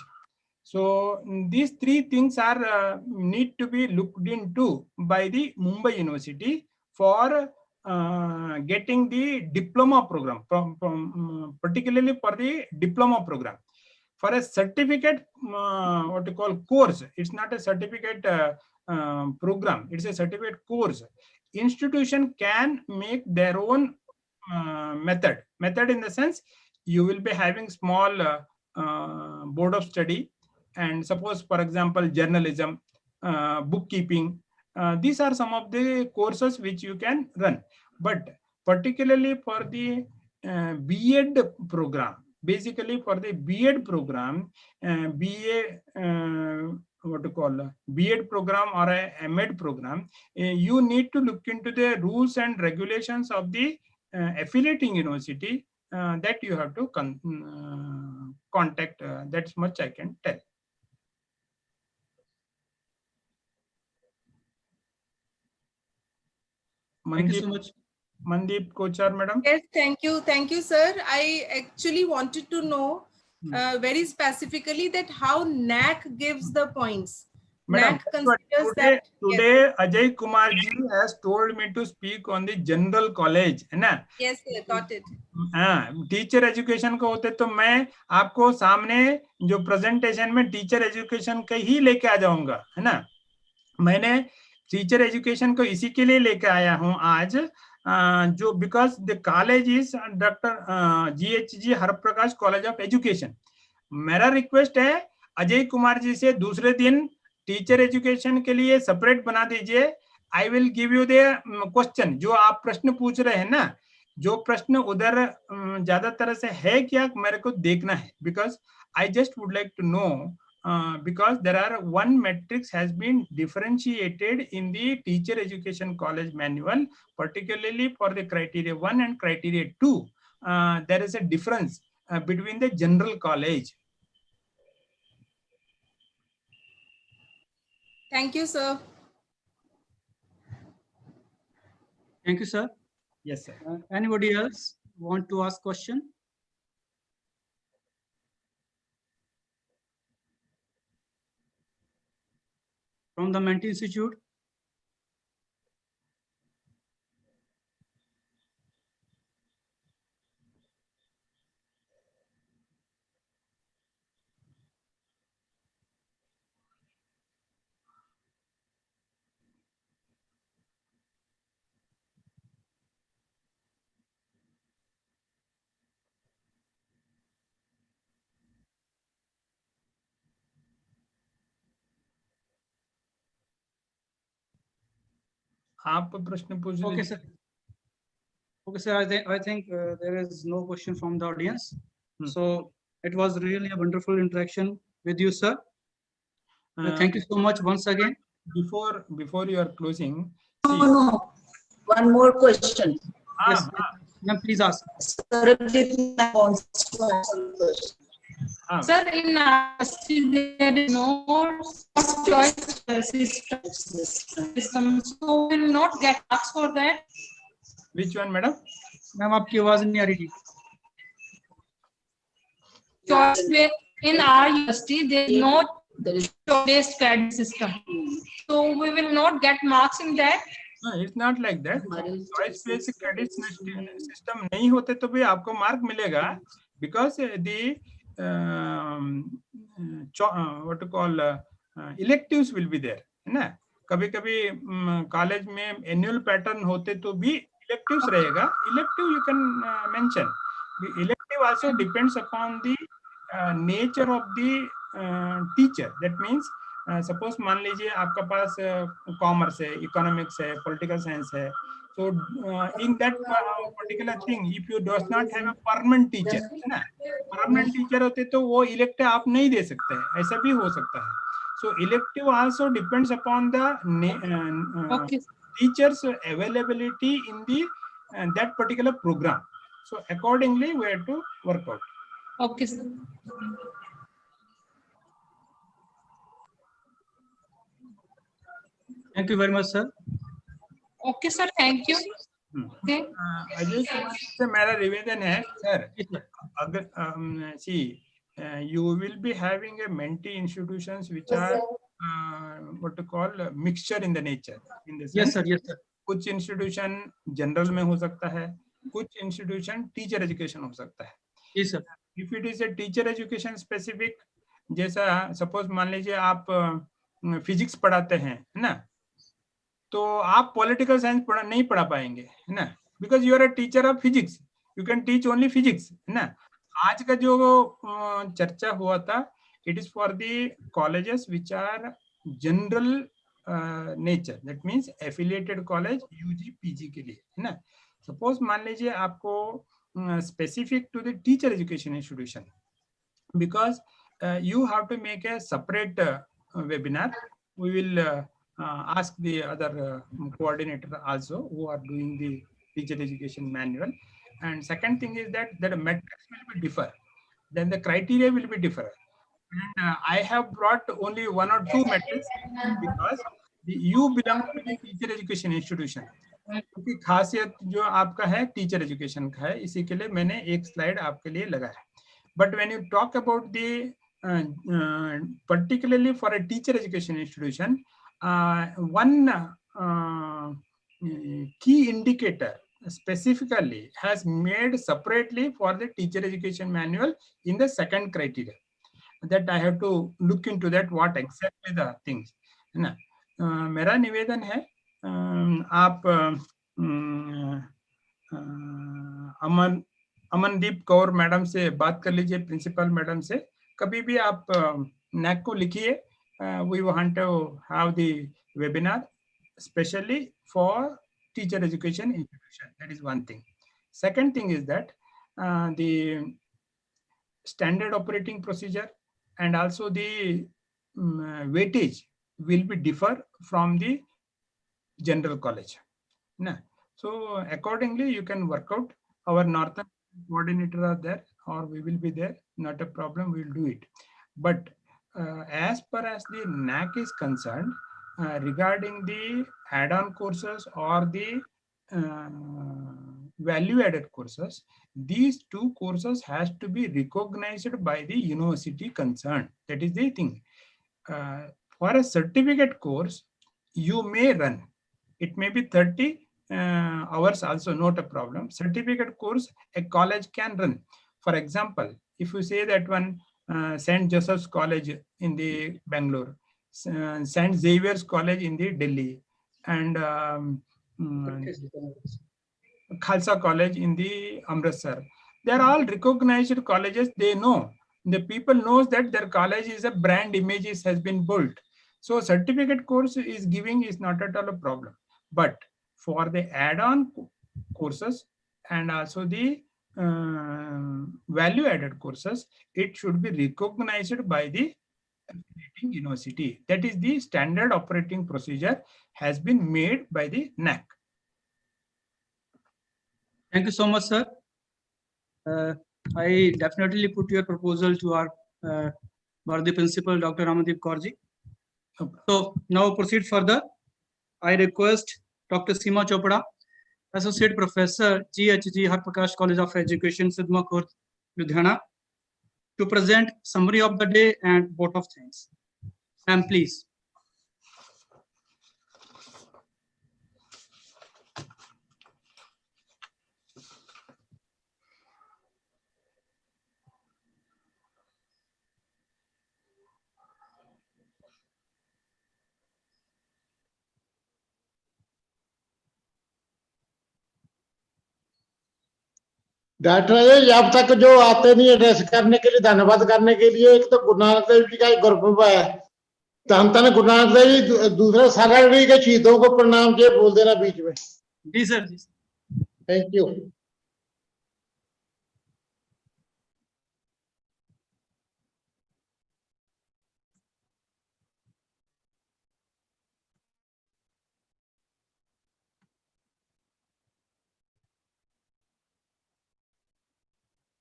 So these 3 things are need to be looked into by the Mumbai University for getting the diploma program, from particularly for the diploma program. for a certificate, what you call course, it's not a certificate program, it's a certificate course. Institution can make their own method in the sense you will be having small board of study, and suppose for example journalism, bookkeeping, these are some of the courses which you can run. But particularly for the B.Ed program, basically for the B.Ed program, B.A. What to call B.Ed program or a M.Ed program, you need to look into the rules and regulations of the affiliating university that you have to contact. That's much I can tell. Thank you so much. Mandeep Kochar, madam. Yes, thank you, sir. I actually wanted to know very specifically that how NAC gives the points. Madam, NAC considers that. Today Ajay Kumar ji has told me to speak on the general college, है ना? Yes, sir, got it. Teacher education को होते तो मैं आपको सामने जो presentation में टीचर एजुकेशन का ही लेके आ जाऊंगा, है ना? मैंने टीचर एजुकेशन को इसी के लिए लेके आया हूं आज, जो because the college is doctor GHG Harprakash college of education. मेरा रिक्वेस्ट है अजय कुमार जी से दूसरे दिन टीचर एजुकेशन के लिए सेपरेट बना दीजिए. I will give you the question, जो आप प्रश्न पूछ रहे हैं ना, जो प्रश्न उधर ज्यादा तरह से है क्या मेरे को देखना है, because I just would like to know, because there are one matrix has been differentiated in the teacher education college manual, particularly for the criteria 1 and criteria 2. There is a difference between the general college. Thank you, sir. Thank you, sir. Yes, sir. Anybody else want to ask question? From the Menti Institute? आप प्रश्न पूछ लीजिए. Okay, sir. Okay, sir. I think there is no question from the audience. So it was really a wonderful interaction with you, sir. Thank you so much once again. Before you are closing. No. One more question. Yes, ma'am, please ask. Sir, wants to ask a question. Sir, in there is no choice system, so we will not get marks for that. Which one, madam? Ma'am, आपकी आवाज नहीं आ रही थी. Choice where in our university there is no choice-based credit system, so we will not get marks in that. No, it's not like that. Choice-based credit system नहीं होते तो भी आपको मार्क मिलेगा, because the what to call electives will be there, है ना? कभी-कभी college में एनुअल पैटर्न होते तो भी electives रहेगा. Elective you can mention. The elective also depends upon the nature of the teacher. That means suppose मान लीजिए आपका पास कॉमर्स है, इकोनॉमिक्स है, पॉलिटिकल साइंस है, so in that particular thing if you does not have a permanent teacher, है ना, permanent teacher होते तो वो elective आप नहीं दे सकते हैं, ऐसा भी हो सकता है. So elective also depends upon the teachers availability in the that particular program. So accordingly we have to work out. Okay, sir. Thank you very much, sir. Okay, sir. Thank you. Okay. Ajay Kumar से मेरा निवेदन है sir, अगर you will be having a mentee institutions which are what to call mixture in the nature. In the sense, Yes, sir. Yes, sir. कुछ institution general में हो सकता है, कुछ इंस्टीट्यूशन टीचर एजुकेशन हो सकता है. Yes, sir. If it is a teacher education specific, जैसा सपोज मान लीजिए आप फिजिक्स पढ़ाते हैं, है ना, तो आप पॉलिटिकल साइंस नहीं पढ़ा पाएंगे, है ना, because you are a teacher of physics, you can teach only physics, है ना. आज का जो चर्चा हुआ था, it is for the colleges which are general nature, that means affiliated college UG PG के लिए, है ना. सपोज मान लीजिए आपको specific to the teacher education institution, because you have to make a separate webinar. We will ask the other coordinator also who are doing the teacher education manual. And second thing is that the metrics will be differ, then the criteria will be different. And I have brought only 1 or 2 metrics because you belong to the teacher education institution. क्योंकि खासियत जो आपका है teacher education का है, इसी के लिए मैंने एक स्लाइड आपके लिए लगाया. But when you talk about the particularly for a teacher education institution, one key indicator specifically has made separately for the teacher education manual in the second criteria, that I have to look into that what exactly the things, है ना. मेरा निवेदन है आप Amandeep Kaur madam से बात कर लीजिए, प्रिंसिपल मैडम से. कभी भी आप नैक को लिखिए, we want to have the webinar specially for teacher education institution. That is one thing. Second thing is that the standard operating procedure and also the weightage will be differ from the general college. Nah. So accordingly you can work out. Our northern coordinator are there or we will be there, not a problem, we will do it. But as per as the NAC is concerned, regarding the add-on courses or the value-added courses, these 2 courses has to be recognized by the university concerned. That is the thing. For a certificate course, you may run. It may be 30 hours also, not a problem. Certificate course, a college can run. For example, if you say that one St. Joseph's College in the Bangalore, St. Xavier's College in the Delhi, and Khalsa College in the Amritsar. They are all recognized colleges. They know, the people knows that their college is a brand image has been built. So certificate course is giving is not at all a problem. But for the add-on courses and also the value-added courses, it should be recognized by the university. That is the standard operating procedure has been made by the NAC. Thank you so much, sir. I definitely put your proposal to our worthy principal, Dr. Amandeep Kaurji. So now proceed further. I request Dr. Seema Chopra, Associate Professor, GHG Harprakash College of Education, Sidma Court, Ludhiana, to present summary of the day and vote of thanks. Ma'am, please. Doctor Ajay, अब तक जो आते नहीं address करने के लिए धन्यवाद करने के लिए, एक तो गुरु नानक देव जी का एक गुरुपर्व है, धन धन गुरु नानक देव जी, दूसरा सागर के शहीदों को प्रणाम किए बोल देना बीच में. जी सर, जी. Thank you.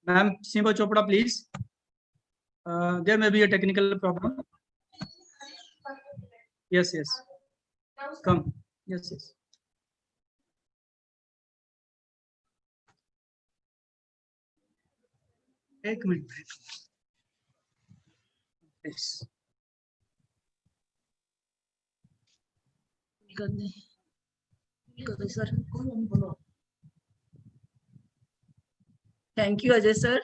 Ma'am, Seema Chopra, please. There may be a technical problem. Yes, yes. Come. Yes, yes. एक minute. Yes. Sir. Thank you, Ajay sir,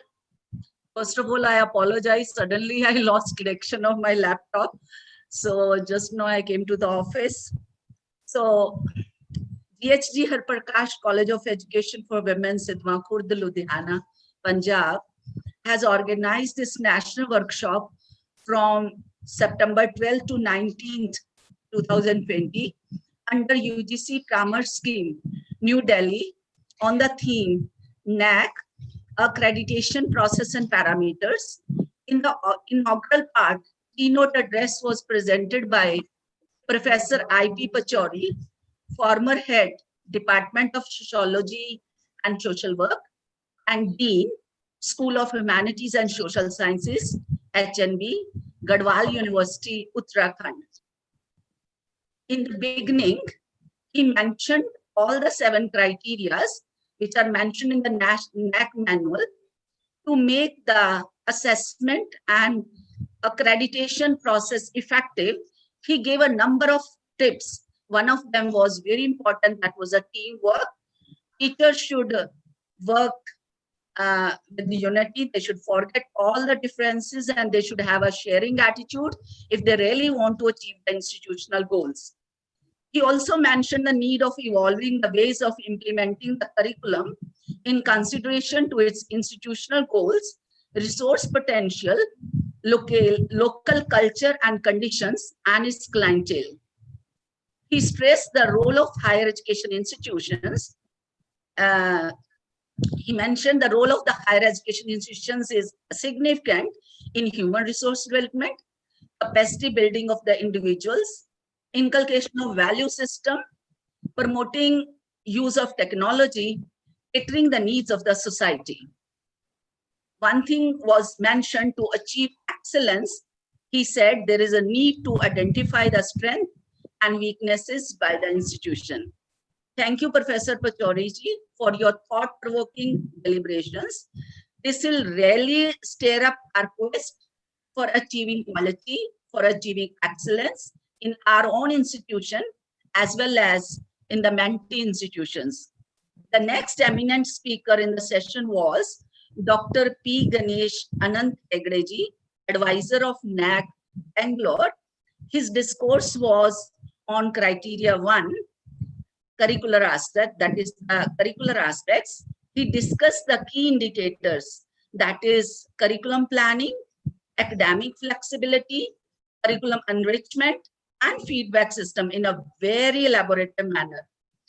First of all, I apologize. Suddenly, I lost connection of my laptop. So just now I came to the office. So GHG Harprakash College of Education for Women, Sidhwa Khurd, Ludhiana, Punjab, has organized this national workshop from September 12th to 19th, 2020, under UGC Commerce Scheme, New Delhi, on the theme Naac Accreditation-Process and Parameters. In the inaugural part, keynote address was presented by Professor I.P. Pachauri, former head, Department of Sociology and Social Work, and Dean, School of Humanities and Social Sciences, HNB, Gadwal University, Uttarakhand. In the beginning, he mentioned all the 7 criteria which are mentioned in the NAAC manual to make the assessment and accreditation process effective. He gave a number of tips. One of them was very important, that was a teamwork. Teachers should work with the unity. They should forget all the differences and they should have a sharing attitude if they really want to achieve the institutional goals. He also mentioned the need of evolving the ways of implementing the curriculum in consideration to its institutional goals, resource potential, local culture and conditions, and its clientele. He stressed the role of higher education institutions. He mentioned the role of the higher education institutions is significant in human resource development, capacity building of the individuals, inculcation of value system, promoting use of technology, catering the needs of the society. One thing was mentioned: to achieve excellence, he said there is a need to identify the strength and weaknesses by the institution. Thank you, Professor Pachauri ji, for your thought-provoking deliberations. This will really stir up our quest for achieving quality, for achieving excellence in our own institution, as well as in the mentee institutions. The next eminent speaker in the session was Dr. P. Ganesh Anant Hegde ji, advisor of Naac, Bangalore. His discourse was on criteria 1, curricular aspect, that is curricular aspects. He discussed the key indicators, that is curriculum planning, academic flexibility, curriculum enrichment, and feedback system in a very elaborative manner.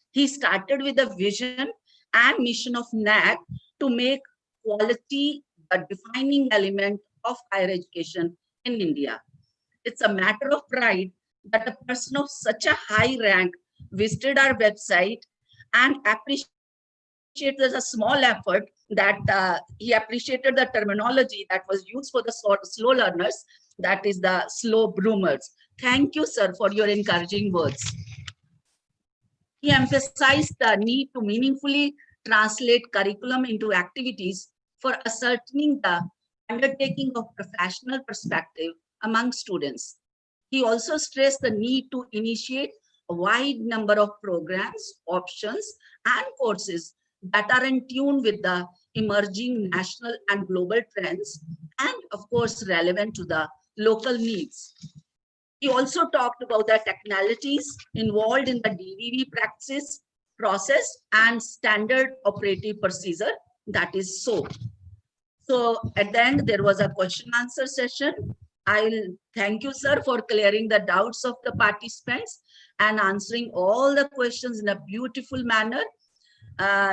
He started with the vision and mission of Naac to make quality a defining element of higher education in India. It's a matter of pride that a person of such a high rank visited our website and appreciated a small effort that he appreciated the terminology that was used for the slow learners, that is the slow bloomers. Thank you, sir, for your encouraging words. He emphasized the need to meaningfully translate curriculum into activities for ascertaining the undertaking of professional perspective among students. He also stressed the need to initiate a wide number of programs, options, and courses that are in tune with the emerging national and global trends, and of course, relevant to the local needs. He also talked about the technicalities involved in the DVV practice, process, and standard operative procedure, that is SOAP. So at the end, there was a question answer session. I'll thank you, sir, for clearing the doubts of the participants and answering all the questions in a beautiful manner.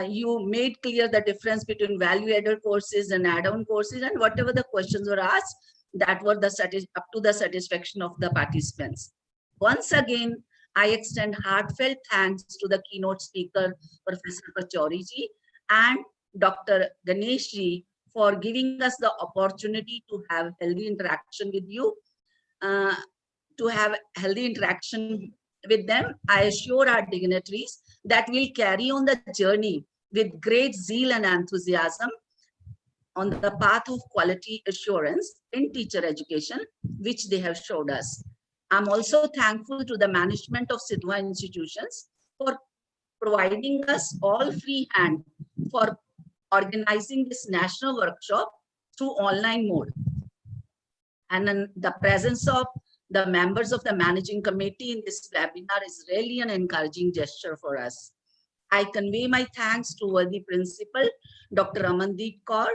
You made clear the difference between value-added courses and add-on courses, and whatever the questions were asked, that were up to the satisfaction of the participants. Once again, I extend heartfelt thanks to the keynote speaker, Professor Pachauri ji, and Dr. Ganesh ji, for giving us the opportunity to have healthy interaction with you, to have healthy interaction with them. I assure our dignitaries that we'll carry on the journey with great zeal and enthusiasm on the path of quality assurance in teacher education, which they have showed us. I'm also thankful to the management of Sidhwa institutions for providing us all free hand for organizing this national workshop through online mode. And in the presence of the members of the managing committee in this webinar is really an encouraging gesture for us. I convey my thanks to worthy principal, Dr. Amandeep Kaur,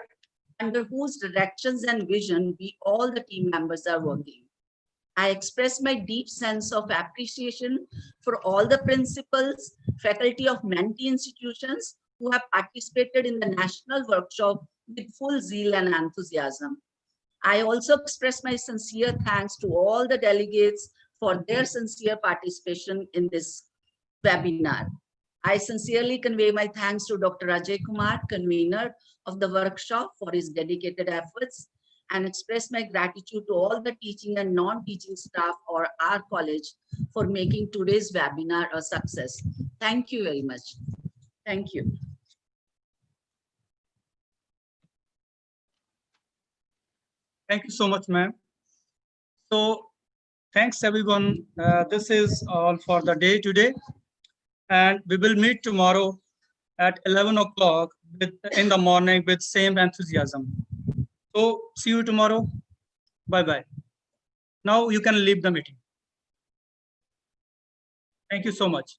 under whose directions and vision we all the team members are working. I express my deep sense of appreciation for all the principals, faculty of Mentee institutions who have participated in the national workshop with full zeal and enthusiasm. I also express my sincere thanks to all the delegates for their sincere participation in this webinar. I sincerely convey my thanks to Dr. Ajay Kumar, convener of the workshop, for his dedicated efforts, and express my gratitude to all the teaching and non-teaching staff or our college for making today's webinar a success. Thank you very much. Thank you. Thank you so much, ma'am. So thanks everyone. This is all for the day today. And we will meet tomorrow at 11 o'clock in the morning with same enthusiasm. So see you tomorrow. Bye-bye. Now you can leave the meeting. Thank you so much.